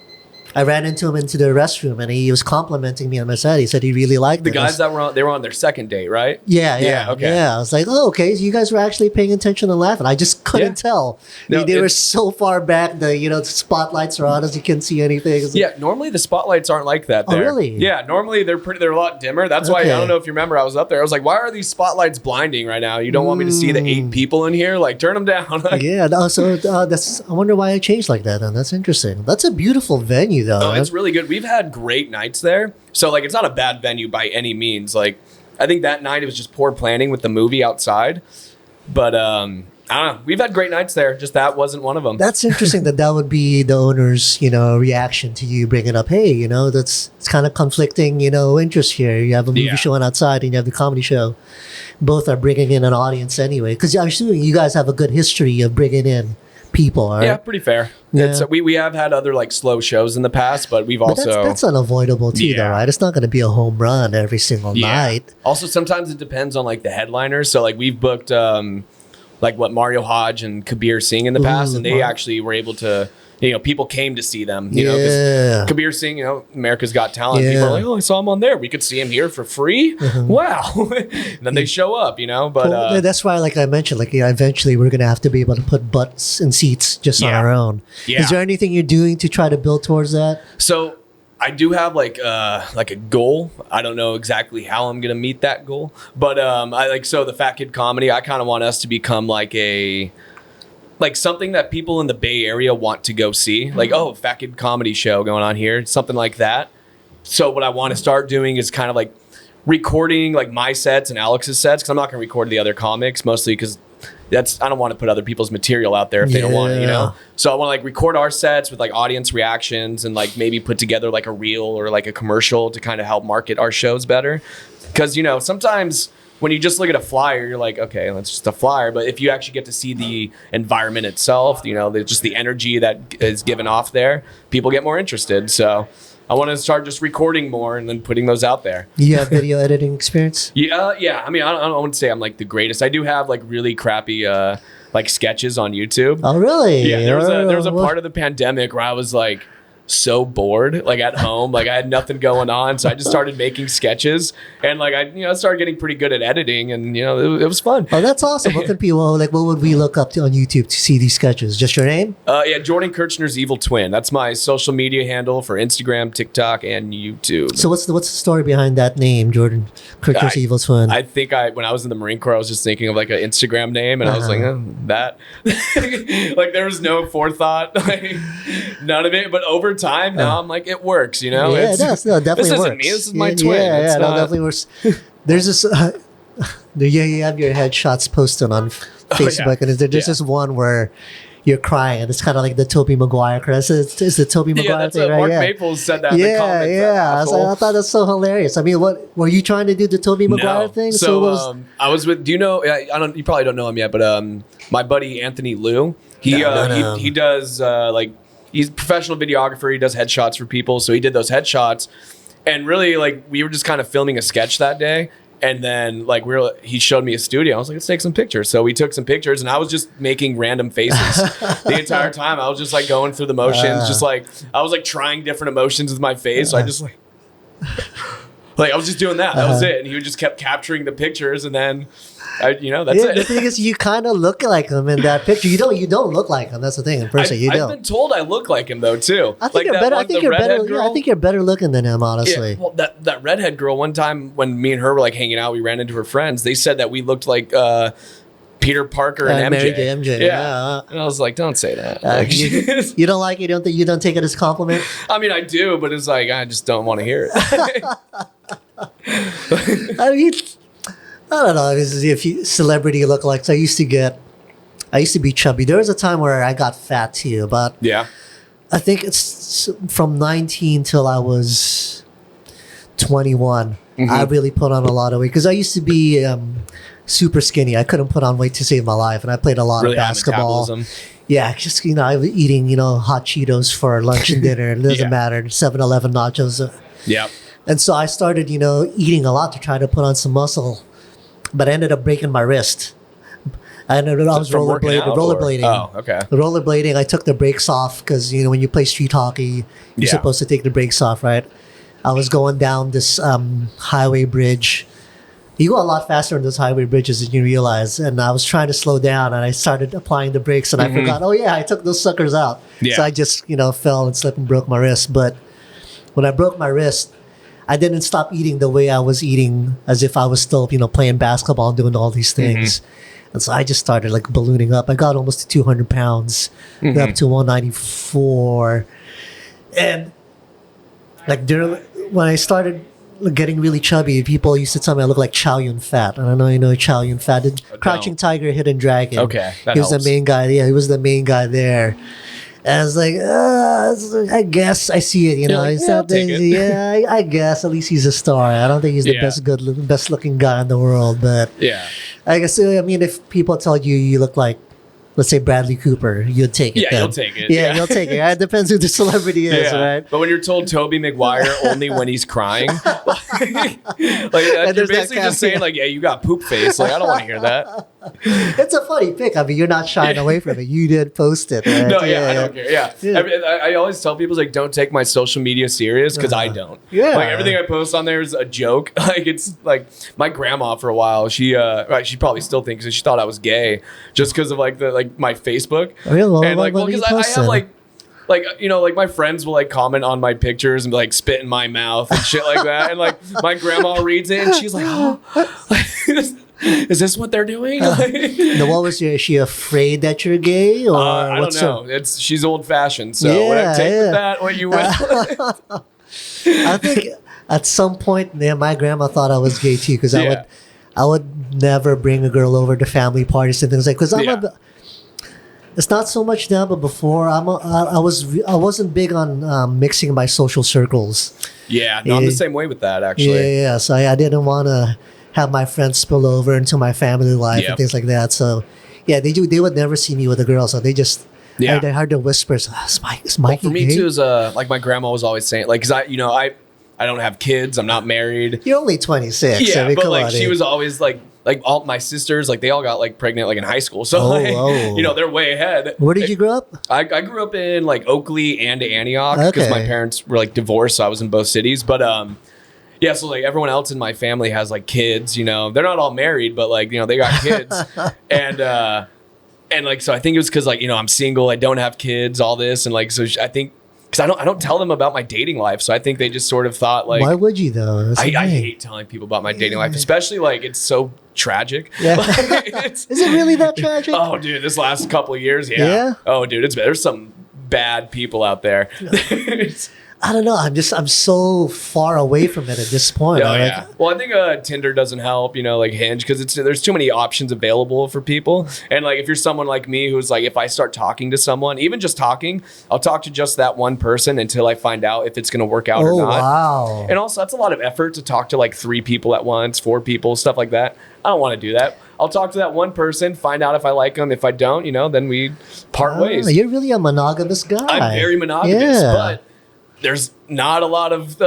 I ran into him into the restroom, and he was complimenting me on my set. He said he really liked the it. guys that were on their second date, right? Yeah. Okay. Yeah, I was like, oh, okay. So you guys were actually paying attention and laughing. I just couldn't tell. No, they were so far back. The spotlights are on us. You can't see anything. Yeah, normally the spotlights aren't like that there. Oh, really? Yeah, normally they're a lot dimmer. That's why I don't know if you remember. I was up there. I was like, why are these spotlights blinding right now? You don't want me to see the 8 people in here? Like, turn them down. Yeah. No, so I wonder why I changed like that. Then that's interesting. That's a beautiful venue, though. Oh, it's really good. We've had great nights there. So like, it's not a bad venue by any means. Like, I think that night it was just poor planning with the movie outside. But I don't know. We've had great nights there. Just that wasn't one of them. That's interesting that would be the owner's, reaction to you bringing up, hey, it's kind of conflicting, interest here. You have a movie show on outside and you have the comedy show. Both are bringing in an audience anyway. Because I'm assuming you guys have a good history of bringing in people, right? Yeah, pretty fair. Yeah. We have had other like slow shows in the past, but we've also that's unavoidable too, though, right? It's not going to be a home run every single night. Also, sometimes it depends on like the headliners. So like we've booked like what Mario Hodge and Kabir Singh in the past, and they actually were able to. People came to see them. Because Kabir Singh, America's Got Talent. People are like, oh, I saw him on there. We could see him here for free. Wow. And then they show up, But that's why, like I mentioned, eventually we're gonna have to be able to put butts in seats just on our own. Yeah. Is there anything you're doing to try to build towards that? So I do have like a goal. I don't know exactly how I'm gonna meet that goal, but the Fat Kid Comedy. I kind of want us to become like something that people in the Bay Area want to go see. Like, oh, Fat Kid Comedy show going on here, something like that. So what I want to start doing is kind of like recording like my sets and Alex's sets, because I'm not going to record the other comics, mostly because I don't want to put other people's material out there if they don't want it, So I want to like record our sets with like audience reactions and like maybe put together like a reel or like a commercial to kind of help market our shows better. Because, sometimes when you just look at a flyer, you're like, okay, that's just a flyer. But if you actually get to see the environment itself, just the energy that is given off there, people get more interested. So I want to start just recording more and then putting those out there. You have video editing experience? Yeah. I mean, I don't want to say I'm like the greatest. I do have like really crappy like sketches on YouTube. Oh, really? Yeah. There was a part of the pandemic where I was like so bored, like at home, like I had nothing going on, so I just started making sketches, and like I started getting pretty good at editing, and it was fun. Oh, that's awesome. What can people what would we look up to on YouTube to see these sketches? Just your name? Yeah, Jordan Kirchner's Evil Twin. That's my social media handle for Instagram, TikTok, and YouTube. So what's the story behind that name, Jordan Kirchner's Evil Twin? I think when I was in the Marine Corps, I was just thinking of like an Instagram name, and I was like, that. Like there was no forethought, like none of it. But over over time, now I'm like, it works, you know? Yeah, it does. No, it definitely this works. isn't me. This is my twin. Yeah, It's no, not, definitely works. There's this. You have your headshots posted on Facebook, and there's this one where you're crying, and it's kind of like the Tobey Maguire crash. It's the Tobey Maguire that's thing, right? Mark Maples said that in the comments. I thought that's so hilarious. I mean, what were you trying to do, the Tobey Maguire thing? So, I was with. Do you know? I don't. You probably don't know him yet, but my buddy Anthony Liu. He does like, he's a professional videographer. He does headshots for people. So he did those headshots, and really, like, we were just kind of filming a sketch that day. And then, like, he showed me a studio. I was like, let's take some pictures. So we took some pictures, and I was just making random faces the entire time. I was just, like, going through the motions. Just, like, I was, like, trying different emotions with my face. So I just, like, I was just doing that. That was it. And he just kept capturing the pictures, and then, that's it. The thing is, you kind of look like him in that picture. You don't look like him. That's the thing. In person, you don't. I've been told I look like him, though, too. I think you're better. I think you're better. Yeah, I think you're better looking than him, honestly. Yeah, well, that redhead girl, one time when me and her were, like, hanging out, we ran into her friends. They said that we looked like Peter Parker and MJ. MJ. Yeah. And I was like, don't say that. You don't like it? You don't take it as a compliment? I mean, I do, but it's like, I just don't want to hear it. I mean, I don't know. If you celebrity lookalikes, I used to be chubby. There was a time where I got fat too, but I think it's from 19 till I was 21. I really put on a lot of weight because I used to be super skinny. I couldn't put on weight to save my life, and I played a lot of basketball. Yeah, just I was eating hot Cheetos for lunch and dinner. It doesn't matter. 7-Eleven nachos. Yeah. And so I started, eating a lot to try to put on some muscle, but I ended up breaking my wrist. I was rollerblading. Oh, okay. Rollerblading, I took the brakes off because, when you play street hockey, you're supposed to take the brakes off, right? I was going down this highway bridge. You go a lot faster on those highway bridges than you realize. And I was trying to slow down, and I started applying the brakes, and I forgot, I took those suckers out. Yeah. So I just, fell and slipped and broke my wrist. But when I broke my wrist, I didn't stop eating the way I was eating, as if I was still, playing basketball and doing all these things. And so I just started like ballooning up. I got almost to 200 pounds, up to 194. And like when I started getting really chubby, people used to tell me I look like Chow Yun Fat. And I know you know Chow Yun Fat. Crouching Tiger, Hidden Dragon. Okay, he was the main guy. Yeah, he was the main guy there. And I was like, I guess I see it, I'll take it. I guess at least he's a star. I don't think he's the best looking guy in the world, but I guess if people tell you look like, let's say Bradley Cooper, you'd take it. Yeah, you'll take it. Yeah, you'll take it. It depends who the celebrity is, right? But when you're told Tobey Maguire only when he's crying, you're basically just saying like, yeah, you got poop face. Like, I don't want to hear that. It's a funny pic. I mean, you're not shying away from it. You did post it. Right? No, I don't care. Yeah. I always tell people like, don't take my social media serious because I don't. Yeah. Like everything I post on there is a joke. Like it's like my grandma for a while. She probably still thinks she thought I was gay just because of like my Facebook. Really? And like, because I have like my friends will like comment on my pictures and like spit in my mouth and shit like that. And like my grandma reads it and she's like, oh, is this what they're doing? What was is she afraid that you're gay or I don't know. She's old fashioned, so whatever, take with that what you will. I think at some point, my grandma thought I was gay too because I would never bring a girl over to family parties and things like because it's not so much now, but before I wasn't big on mixing my social circles. Yeah, no, I'm the same way with that actually. Yeah. So I didn't want to have my friends spill over into my family life and things like that. So they would never see me with a girl. So they just they heard the whispers. Is Mikey well, for me gay? too is like my grandma was always saying like because I don't have kids. I'm not married. You're only 26. Yeah, I mean, but like she was always like all my sisters, like they all got like pregnant like in high school. So they're way ahead. Where did you grow up? I grew up in like Oakley and Antioch because my parents were like divorced. So I was in both cities. But so like everyone else in my family has like kids, they're not all married, but like, they got kids. and like, so I think it was because like, I'm single, I don't have kids, all this. And like, so I think, because I don't tell them about my dating life, so I think they just sort of thought like, why would you though? I hate telling people about my dating life, especially like it's so tragic. Yeah. Is it really that tragic? Oh, dude, this last couple of years, yeah. Oh, dude, there's some bad people out there. I don't know. I'm so far away from it at this point. Oh, yeah. Well, I think Tinder doesn't help, like Hinge, because there's too many options available for people. And like if you're someone like me who's like, if I start talking to someone, even just talking, I'll talk to just that one person until I find out if it's going to work out or not. Wow. And also that's a lot of effort to talk to like 3 people at once, 4 people, stuff like that. I don't want to do that. I'll talk to that one person, find out if I like them. If I don't, then we part ways. You're really a monogamous guy. I'm very monogamous, but there's not a lot of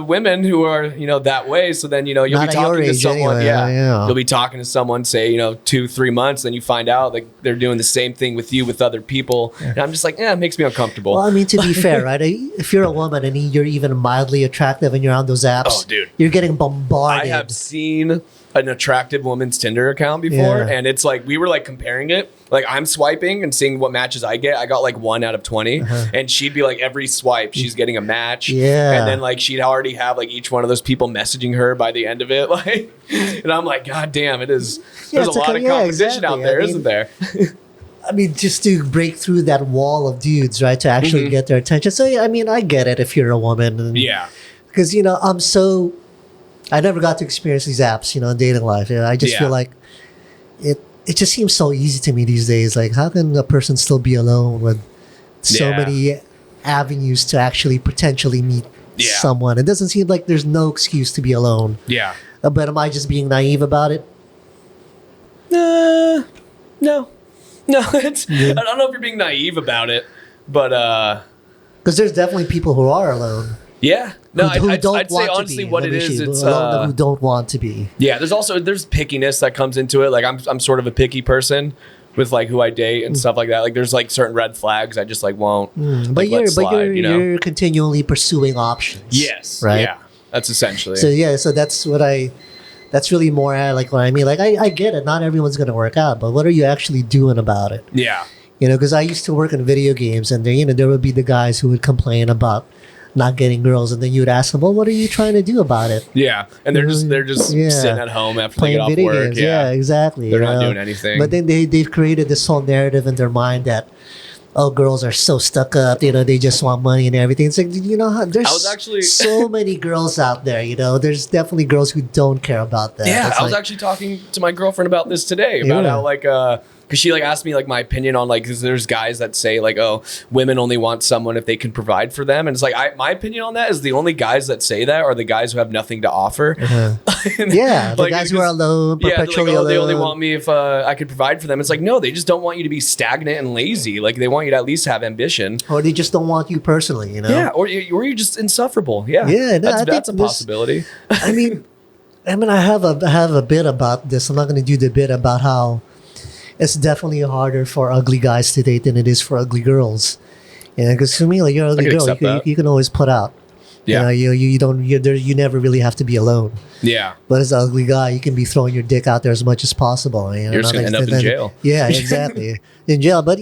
women who are, that way. So then, you'll not be talking to someone. Anyway, You'll be talking to someone, say, 2-3 months. Then you find out like they're doing the same thing with you with other people. Yeah. And I'm just like, it makes me uncomfortable. Well, I mean, to be fair, right? If you're a woman and you're even mildly attractive and you're on those apps, dude, you're getting bombarded. I have seen an attractive woman's Tinder account before, and it's like we were like comparing it. Like I'm swiping and seeing what matches I get. I got like 1 out of 20, and she'd be like every swipe she's getting a match. Yeah, and then like she'd already have like each one of those people messaging her by the end of it. Like, and I'm like, God damn, it is. There's a lot of competition out there, isn't there? I mean, just to break through that wall of dudes, right? To actually get their attention. So yeah, I mean, I get it if you're a woman. And, because I never got to experience these apps, in dating life. I just feel like it just seems so easy to me these days. Like, how can a person still be alone with so many avenues to actually potentially meet someone? It doesn't seem like there's no excuse to be alone. Yeah. But am I just being naive about it? No. I don't know if you're being naive about it, but because there's definitely people who are alone. Yeah. No, I'd say honestly what it is, it's who don't want to be. Yeah, there's pickiness that comes into it. Like I'm sort of a picky person with like who I date and stuff like that. Like there's like certain red flags I just like won't. But you're continually pursuing options. Yes. Right. Yeah. That's essentially. So that's that's really more like what I mean. Like I get it. Not everyone's gonna work out, but what are you actually doing about it? Yeah. Because I used to work in video games, and there would be the guys who would complain about not getting girls, and then you would ask them, well, what are you trying to do about it? Yeah. And they're just sitting at home after playing they get off video work. Games. Yeah, exactly. They're not doing anything. But then they've created this whole narrative in their mind that, oh, girls are so stuck up, they just want money and everything. It's like, there's so many girls out there, there's definitely girls who don't care about that. Yeah, I was actually talking to my girlfirriend about this today, about how like, because she like asked me like my opinion on like, because there's guys that say like, oh, women only want someone if they can provide for them, and it's like my opinion on that is the only guys that say that are the guys who have nothing to offer. The guys who are alone, perpetually alone. They only want me if I could provide for them. It's like, no, they just don't want you to be stagnant and lazy. Like they want you to at least have ambition, or they just don't want you personally. Yeah, or you're just insufferable. Yeah, that's a possibility. I mean, I have a bit about this. I'm not going to do the bit about how it's definitely harder for ugly guys to date than it is for ugly girls. Because for me, like you're an ugly girl, you can always put out. Yeah. You never really have to be alone. Yeah. But as an ugly guy, you can be throwing your dick out there as much as possible. You're just gonna end up in jail. Yeah, exactly. In jail. But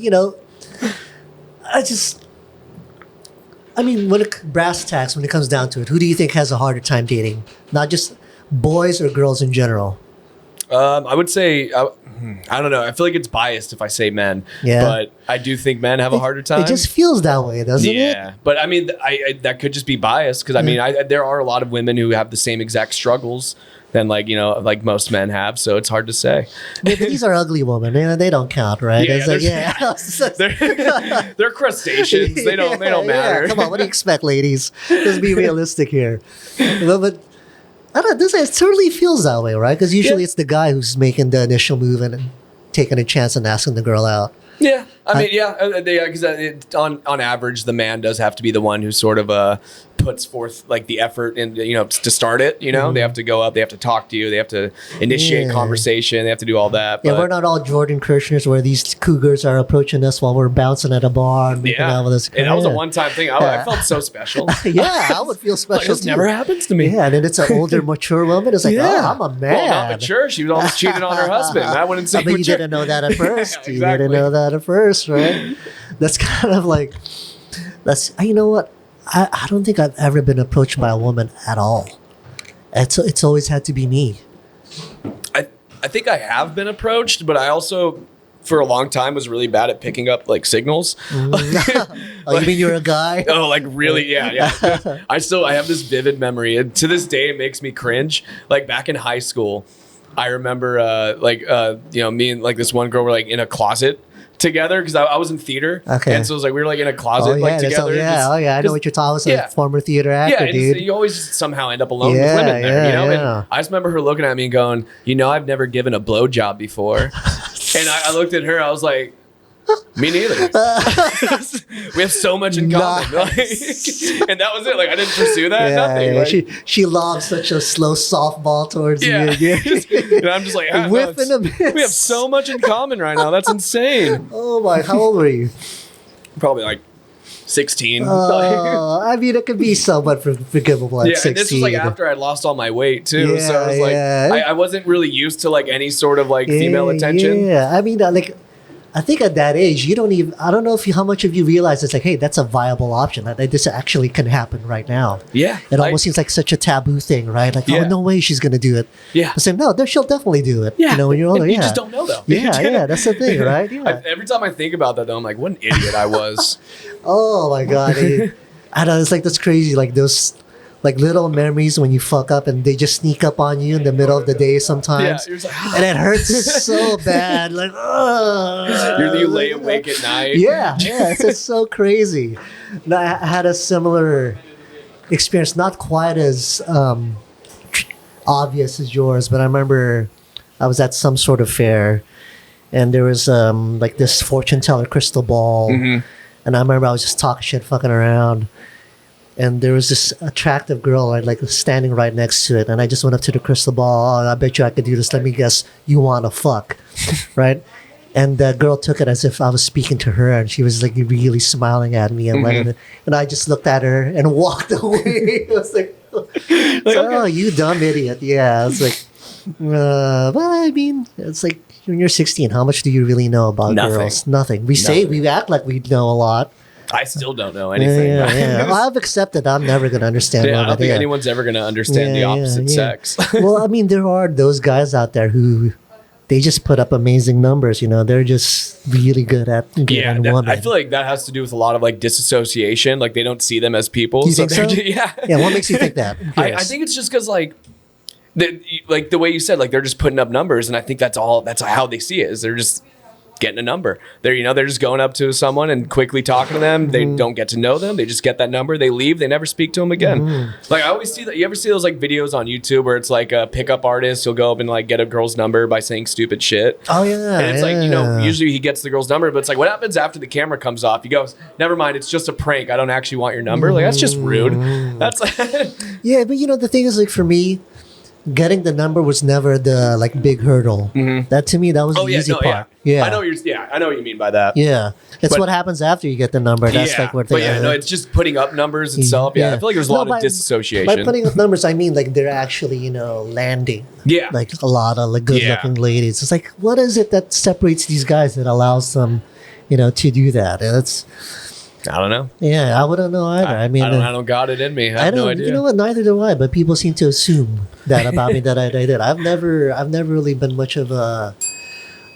brass tacks, when it comes down to it, who do you think has a harder time dating? Not just boys or girls in general? I would say, I don't know. I feel like it's biased if I say men. Yeah. But I do think men have a harder time. It just feels that way, doesn't it? Yeah. But I mean, that could just be biased because there are a lot of women who have the same exact struggles than like most men have. So it's hard to say. But these are ugly women. They don't count, right? They're crustaceans. They don't matter. Yeah. Come on, what do you expect, ladies? Let's be realistic here. But I don't know, it certainly feels that way, right? Because usually it's the guy who's making the initial move and taking a chance and asking the girl out. Yeah, because on average, the man does have to be the one who sort of puts forth like the effort and to start it. They have to go up, they have to talk to you, they have to initiate conversation, they have to do all that. Yeah, we're not all Jordan Kirchners where these cougars are approaching us while we're bouncing at a bar and making out with us. And that was a one-time thing. I felt so special. Yeah, I would feel special. This never happens to me. Yeah, and then it's an older, mature woman. It's like, oh, I'm a man. Well, not mature. She was almost cheating on her husband. I wouldn't say. But you didn't know that at first. Exactly. You didn't know that at first, right? That's kind of like you know what? I don't think I've ever been approached by a woman at all. It's always had to be me. I think I have been approached, but I also for a long time was really bad at picking up like signals. Oh, you mean you're a guy? Oh, like really? Yeah. I have this vivid memory, and to this day it makes me cringe. Like back in high school, I remember me and like this one girl were like in a closet together because I was in theater. Okay. And so it was like we were like in a closet together. I know what you're talking about. I was a former theater actor, dude. You always somehow end up alone with women there, you know? And I just remember her looking at me and going, I've never given a blowjob before. And I looked at her, I was like, me neither. We have so much in common. Nice. And that was it. Like I didn't pursue that. Nothing. Yeah. Like, she lobbed such a slow softball towards you. And I'm just like, whiffing a miss. We have so much in common right now. That's insane. Oh my! How old were you? Probably like 16. I mean, it could be somewhat forgivable at 16. And this was like after I lost all my weight too. So it was like I wasn't really used to like any sort of like female attention. Yeah, I mean, I think at that age, I don't know how much of you realize it's like, hey, that's a viable option. That this actually can happen right now. Yeah. It almost seems like such a taboo thing, right? Like, oh, no way she's going to do it. Yeah. I say, no, she'll definitely do it. Yeah. When you're older, you just don't know though. Yeah, that's the thing, right? Yeah. Every time I think about that though, I'm like, what an idiot I was. Oh my God. I know, it's like that's crazy. Like those like little memories when you fuck up and they just sneak up on you in the middle of the day sometimes. Yeah, you're just like, and it hurts so bad. Like, you lay awake at night. Yeah, it's just so crazy. No, I had a similar experience, not quite as obvious as yours, but I remember I was at some sort of fair and there was like this fortune teller crystal ball. Mm-hmm. And I remember I was just talking shit, fucking around. And there was this attractive girl, like standing right next to it. And I just went up to the crystal ball. Oh, I bet you I could do this. Let me guess, you want to fuck, right? And the girl took it as if I was speaking to her, and she was like really smiling at me. And I just looked at her and walked away. I was like, oh, you dumb idiot. Yeah, I was like, well, I mean, it's like when you're 16, how much do you really know about girls? Nothing. We act like we know a lot. I still don't know anything. Yeah. Well, I've accepted I'm never going to understand. I don't think anyone's ever going to understand the opposite sex. Well, I mean, there are those guys out there who they just put up amazing numbers. They're just really good at getting women. I feel like that has to do with a lot of like disassociation. Like they don't see them as people. You think so? Yeah. What makes you think that? I think it's just because like the way you said, like they're just putting up numbers, and I think that's how they see it. Is they're just getting a number. They're just going up to someone and quickly talking to them. They don't get to know them. They just get that number. They leave. They never speak to them again. Like I always see that. You ever see those like videos on YouTube where it's like a pickup artist? He'll go up and like get a girl's number by saying stupid shit. Oh yeah. And it's like, usually he gets the girl's number, but it's like, what happens after the camera comes off? He goes, never mind. It's just a prank. I don't actually want your number. Like that's just rude. That's yeah. But the thing is, like for me, getting the number was never the like big hurdle. That to me, that was the easy part. Yeah. I know what you mean by that. Yeah. It's what happens after you get the number. That's like what it's just putting up numbers itself. Yeah. I feel like there's a lot of disassociation. By putting up numbers, I mean like they're actually, landing. Yeah. Like a lot of like good looking ladies. It's like, what is it that separates these guys that allows them, to do that? And it's I don't know. Yeah, I wouldn't know either. I mean, I don't got it in me. I have no idea. You know what? Neither do I. But people seem to assume that about me that I did. I've never really been much of a,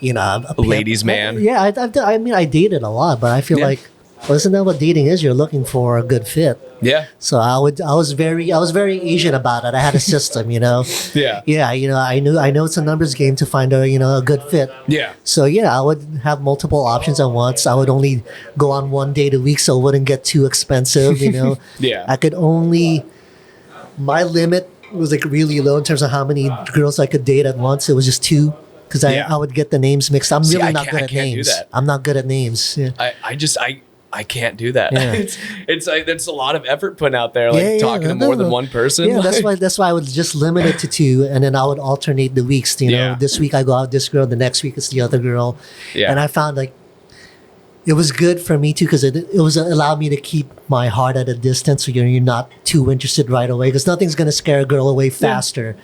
a ladies' man. Yeah, I dated a lot, but I feel like, isn't that what dating is? You're looking for a good fit. Yeah. So I was very Asian about it. I had a system, Yeah. Yeah, I know it's a numbers game to find a good fit. Yeah. So I would have multiple options at once. I would only go on one date a week so it wouldn't get too expensive, Yeah. I could only, my limit was like really low in terms of how many girls I could date at once. It was just 2. Because I would get the names mixed. I'm really not good at names. I'm not good at names. Yeah. I can't do that. Yeah. It's like there's a lot of effort put out there, like talking to more than one person. Yeah, that's why I would just limit it to 2, and then I would alternate the weeks. This week I go out with this girl, the next week it's the other girl. Yeah. And I found like it was good for me too because it allowed me to keep my heart at a distance, so you're not too interested right away because nothing's gonna scare a girl away faster.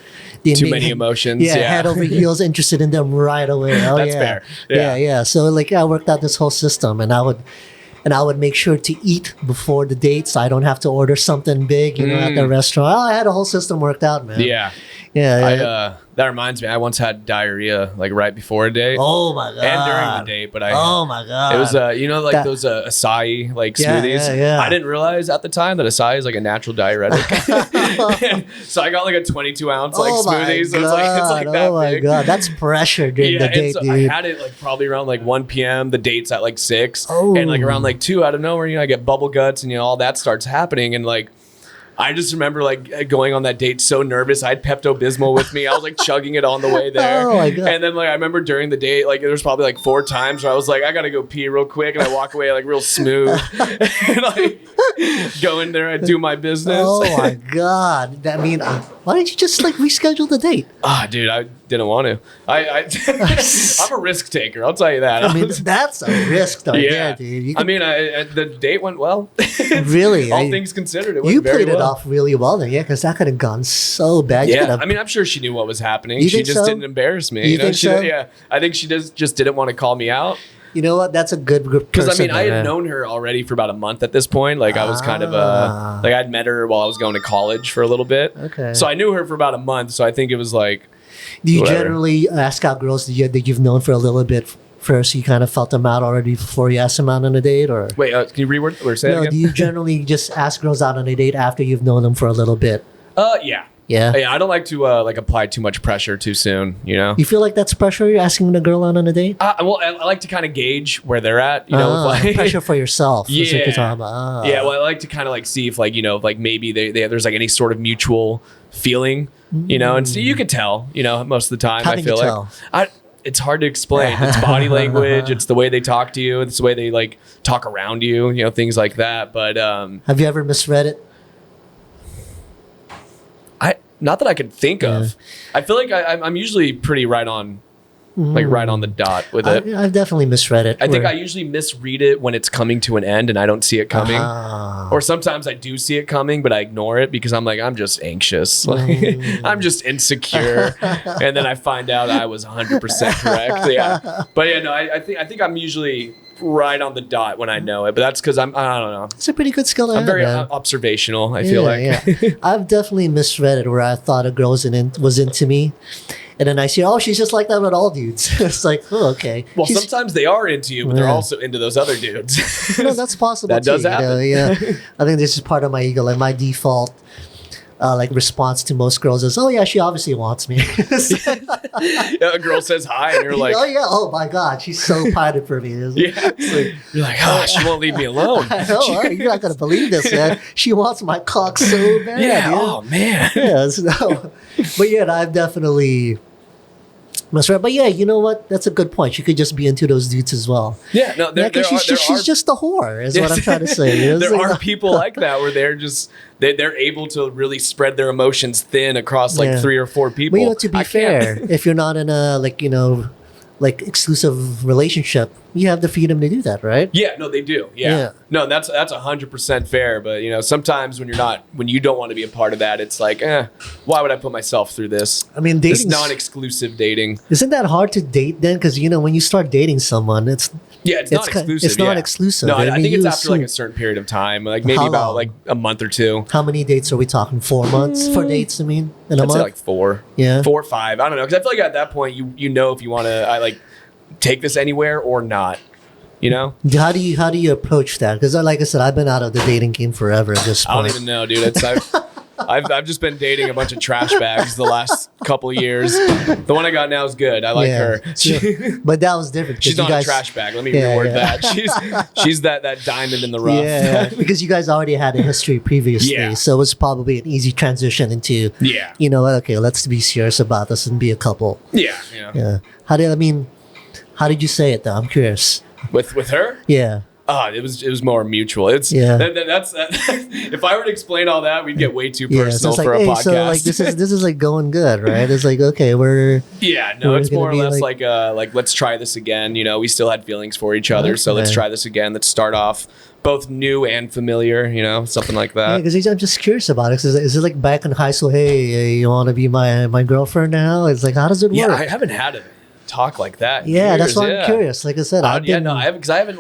Too many emotions. Yeah, head over heels interested in them right away. Oh, that's fair. Yeah. So like I worked out this whole system, and and I would make sure to eat before the date, so I don't have to order something big, at the restaurant. I had a whole system worked out, man. Yeah. That reminds me, I once had diarrhea like right before a date. Oh my god! And during the date, but oh my god! It was those acai like smoothies. Yeah. I didn't realize at the time that acai is like a natural diuretic. And so I got like a 22 ounce like smoothie. So it's like that big. God, that's pressure during the date, so dude. I had it like probably around like 1 p.m. The date's at like 6, and like around like 2 out of nowhere, I get bubble guts and all that starts happening, and like. I just remember like going on that date so nervous. I had Pepto-Bismol with me. I was like chugging it on the way there. Oh my god! And then like I remember during the date, like there was probably like 4 times where I was like, I gotta go pee real quick, and I walk away like real smooth, and like go in there and do my business. Oh my god! I mean, why didn't you just like reschedule the date? Dude, I didn't want to. I'm a risk taker. I'll tell you that. I mean, that's a risk, though. Yeah, dude. The date went well. Really, all things considered, it went you very played it well. off really well, then, because that could have gone so bad. Yeah, I mean, I'm sure she knew what was happening. You she think just so? didn't embarrass me. You think so? Yeah, I think she just didn't want to call me out. You know what? That's a good group. Because I mean, I had known her already for about a month at this point. Like I was kind of like I'd met her while I was going to college for a little bit. Okay. So I knew her for about a month. So I think it was like. Do you whatever. generally ask out girls that you've known for a little bit first? You kind of felt them out already before you asked them out on a date, or Wait, can you reword or say that no? again? Do you generally just ask girls out on a date after you've known them for a little bit? Yeah. Yeah. Yeah, I don't like to like apply too much pressure too soon. You feel like that's pressure? You're asking a girl out on a date? Well, I like to kind of gauge where they're at. Like, pressure for yourself. Yeah. Is what you're talking about. Yeah. Well, I like to kind of like see if like like maybe there's like any sort of mutual feeling. And so you could tell. Most of the time. How I do feel you like tell? it's hard to explain. It's body language. It's the way they talk to you. It's the way they like talk around you. Things like that. But have you ever misread it? Not that I could think of. I feel like I'm usually pretty right on, like right on the dot with it. I've definitely misread it. I think I usually misread it when it's coming to an end and I don't see it coming. Or sometimes I do see it coming, but I ignore it because I'm like, I'm just anxious. Like, I'm just insecure. And then I find out I was 100% correct. Yeah. But yeah, no, I think I'm usually right on the dot when I know it, but that's because I don't know. It's a pretty good skill. I'm very observational. I feel like. Yeah. I've definitely misread it where I thought a girl was into me, and then I see, she's just like that with all dudes. It's like, okay. Well, sometimes they are into you, but they're also into those other dudes. That's possible. That does happen. Yeah. I think this is part of my ego. Like my default. Response to most girls is, oh yeah, she obviously wants me. A girl says hi and you're like, oh yeah, oh my god, she's so pining for me. You're like, she won't leave me alone. I know, you're not gonna believe this, man. She wants my cock so bad. Yeah. Dude. Oh man. Yeah. But yeah, I've definitely. But yeah, you know what? That's a good point. She could just be into those dudes as well. Yeah, no, she's just a whore, is what I'm trying to say. There are people like that where they're just they're able to really spread their emotions thin across like 3 or 4 people. But to be fair, if you're not in a exclusive relationship, you have the freedom to do that, right? Yeah, no, they do. Yeah. No, that's 100% fair. But sometimes when you don't want to be a part of that, it's like, why would I put myself through this? I mean, this non-exclusive dating. Isn't that hard to date then? Because when you start dating someone, it's not exclusive. It's not exclusive. No, I think it's after like a certain period of time, like maybe about like a month or 2. How many dates are we talking? 4 months for dates? I mean, in a month? I'd say like 4. Yeah, 4 or 5. I don't know, because I feel like at that point you know if you want to take this anywhere or not. How do you approach that? Because like I said, I've been out of the dating game forever at this point. I don't even know, dude. I've just been dating a bunch of trash bags the last couple of years. The one I got now is good. I like her. But that was different. She's not a trash bag. Let me reword that. She's that diamond in the rough. Yeah, because you guys already had a history previously, so it was probably an easy transition into. Yeah. Okay, let's be serious about this and be a couple. Yeah. How did you say it though? I'm curious. With her? Yeah. It was more mutual. It's that's if I were to explain all that, we'd get way too personal for a podcast. So like this is like going good, right? It's like, okay, it's more or less like let's try this again. We still had feelings for each other, so let's try this again. Let's start off both new and familiar, something like that. Yeah, because I'm just curious about it. Is it like back in high school? Hey, you want to be my girlfriend now? It's like, how does it work? Yeah, I haven't had a talk like that. Yeah, that's why I'm curious. Like I said, because I haven't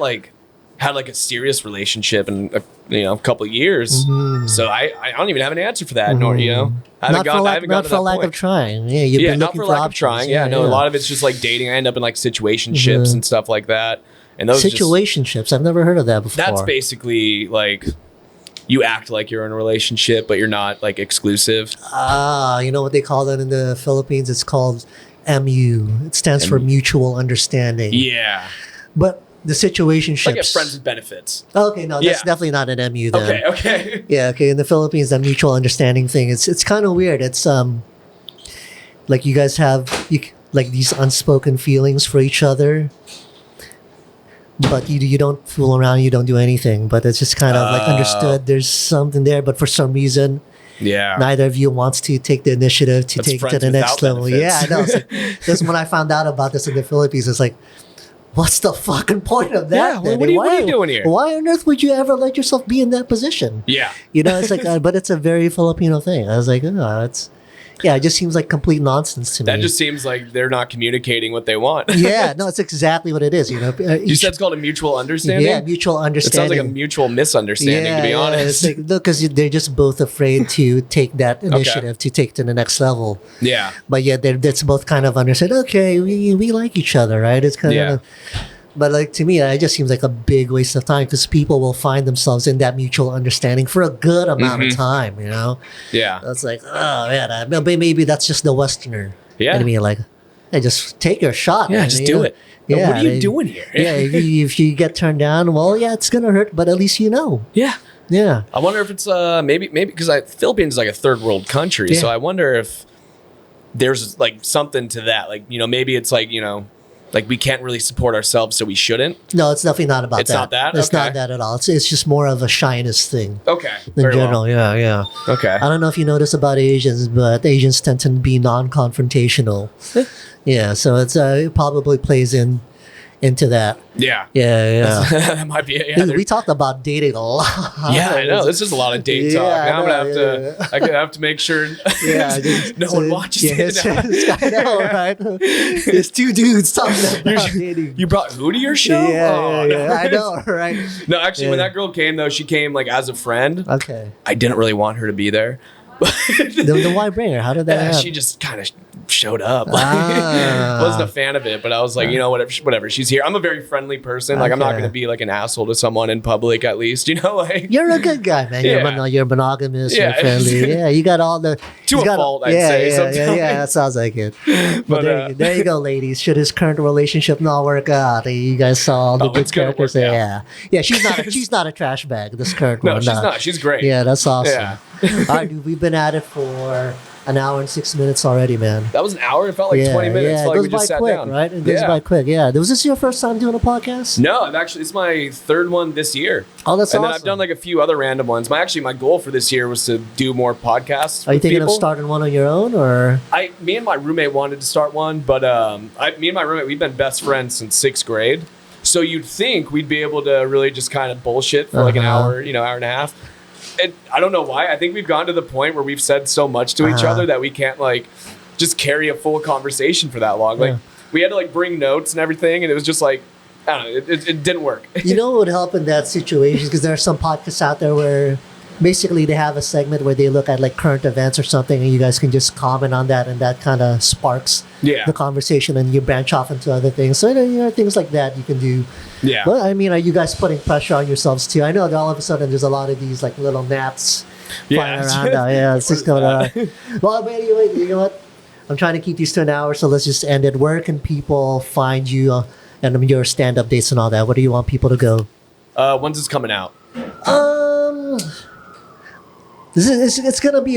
had like a serious relationship in a couple of years. So I don't even have an answer for that. Nor I haven't not for lack of trying. Yeah, you've been not looking for for lack options. of trying. Yeah, no, a lot of it's just like dating. I end up in like situationships and stuff like that. And those situationships. I've never heard of that before. That's basically like you act like you're in a relationship, but you're not like exclusive. You know what they call that in the Philippines? It's called MU. It stands for mutual understanding. Yeah. But the situationships. Like friends with benefits. Okay, no, that's definitely not an MU then. Okay. Yeah, okay. In the Philippines, that mutual understanding thing, it's kind of weird. It's like you guys have like these unspoken feelings for each other, but you don't fool around, you don't do anything, but it's just kind of like understood there's something there, but for some reason neither of you wants to take the initiative to take it to the next level. Benefits. Yeah, I know. It's like, this when I found out about this in the Philippines, it's like, what's the fucking point of that? Yeah, what are you doing here? Why on earth would you ever let yourself be in that position? Yeah. It's like, but it's a very Filipino thing. I was like, it just seems like complete nonsense to me. That just seems like they're not communicating what they want. Yeah, no, it's exactly what it is. You said it's called a mutual understanding? Yeah, mutual understanding. It sounds like a mutual misunderstanding, to be honest. It's like, because they're just both afraid to take that initiative to take to the next level. Yeah. But yeah, that's both kind of understood. Okay, we like each other, right? It's kind of... But like to me, it just seems like a big waste of time because people will find themselves in that mutual understanding for a good amount of time, Yeah. It's like, oh man, maybe that's just the Westerner. Yeah. I mean, like, hey, just take your shot. Yeah, man, just do it. Yeah, what are you doing here? Yeah, if you get turned down, well, yeah, it's gonna hurt, but at least you know. Yeah. Yeah. I wonder if it's maybe because Philippines is like a third world country, so I wonder if there's like something to that. Like maybe it's like like we can't really support ourselves, so we shouldn't. No, it's definitely not about that. It's not that? It's not that at all. It's just more of a shyness thing. Okay. In general, yeah. Okay. I don't know if you notice about Asians, but Asians tend to be non-confrontational. Yeah, so it probably plays into that. Yeah. Yeah. That might be it. Yeah, we talked about dating a lot. Yeah, I know. This is a lot of date talk. Now I'm gonna have to make sure no one watches it. I know, right? There's two dudes talking about dating. You brought who to your show? Yeah. I know, right? No, actually, when that girl came though, she came like as a friend. Okay. I didn't really want her to be there. Then why bring her? How did that happen? She just kind of showed up. Wasn't a fan of it, but I was like, whatever. She's here. I'm a very friendly person. Like, I'm not going to be like an asshole to someone in public. At least, like you're a good guy, man. You're monogamous. You're friendly. Yeah, you got all the to a fault. I'd say. Yeah. That sounds like it. But there you go, ladies. Should his current relationship not work out, you guys saw all the good characters. Yeah. She's not a trash bag. This current one. No, she's not. She's great. Yeah, that's awesome. Yeah. All right, dude, we've been at it for an hour and 6 minutes already, man. That was an hour. It felt like 20 minutes. Yeah, like it we goes just by sat quick, down. right? It goes by quick. Yeah. Was this your first time doing a podcast? No, it's my third one this year. Oh, that's awesome. And then I've done like a few other random ones. My goal for this year was to do more podcasts. Are you thinking of starting one on your own, or? Me and my roommate wanted to start one, but me and my roommate, we've been best friends since 6th grade. So you'd think we'd be able to really just kind of bullshit for like an hour, hour and a half. I don't know why. I think we've gone to the point where we've said so much to each other that we can't like just carry a full conversation for that long. Like we had to like bring notes and everything, and it was just like, I don't know, it didn't work. You know what would help in that situation? Because there are some podcasts out there where basically they have a segment where they look at like current events or something, and you guys can just comment on that, and that kind of sparks the conversation, and you branch off into other things. So things like that you can do. Yeah. But I mean, are you guys putting pressure on yourselves too? I know that all of a sudden there's a lot of these like little gnats flying around now. Yeah, it's just going on. Well, but anyway, you know what? I'm trying to keep these to an hour, so let's just end it. Where can people find you and your stand-up dates and all that? Where do you want people to go? When's this coming out? It's gonna be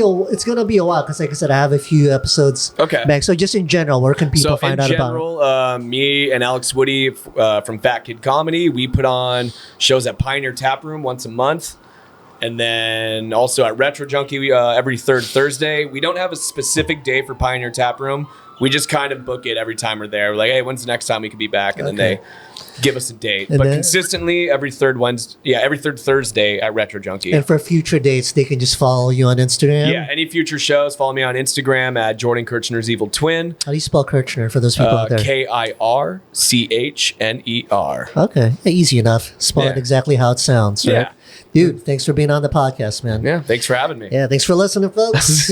a while because, like I said, I have a few episodes. Okay. Back. So just in general, where can people find out about? So in general, me and Alex Woody from Fat Kid Comedy, we put on shows at Pioneer Taproom once a month. And then also at Retro Junkie, every third Thursday. We don't have a specific day for Pioneer Taproom. We just kind of book it every time we're there. We're like, hey, when's the next time we can be back? And then they give us a date. And but then, consistently every third Thursday at Retro Junkie. And for future dates, they can just follow you on Instagram? Yeah, any future shows, follow me on Instagram at Jordan Kirchner's Evil Twin. How do you spell Kirchner for those people out there? Kirchner. Okay, easy enough. Spell it exactly how it sounds, right? Yeah. Dude, thanks for being on the podcast, man. Yeah, thanks for having me. Yeah, thanks for listening, folks.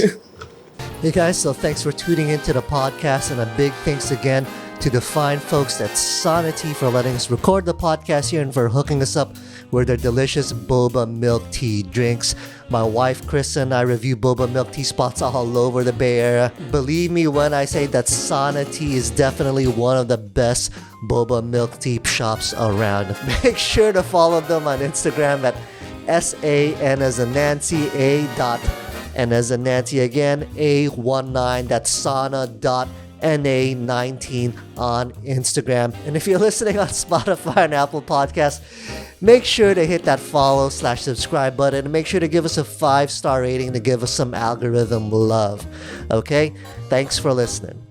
Hey, guys, so thanks for tuning into the podcast, and a big thanks again to the fine folks at Sonity for letting us record the podcast here and for hooking us up with their delicious boba milk tea drinks. My wife, Chris, and I review boba milk tea spots all over the Bay Area. Believe me when I say that Sonity is definitely one of the best boba milk tea shops around. Make sure to follow them on Instagram at SAN as in Nancy, and as in Nancy again, A19, that's sana.na19 on Instagram. And if you're listening on Spotify and Apple Podcasts, make sure to hit that follow/subscribe button and make sure to give us a 5-star rating to give us some algorithm love. Okay? Thanks for listening.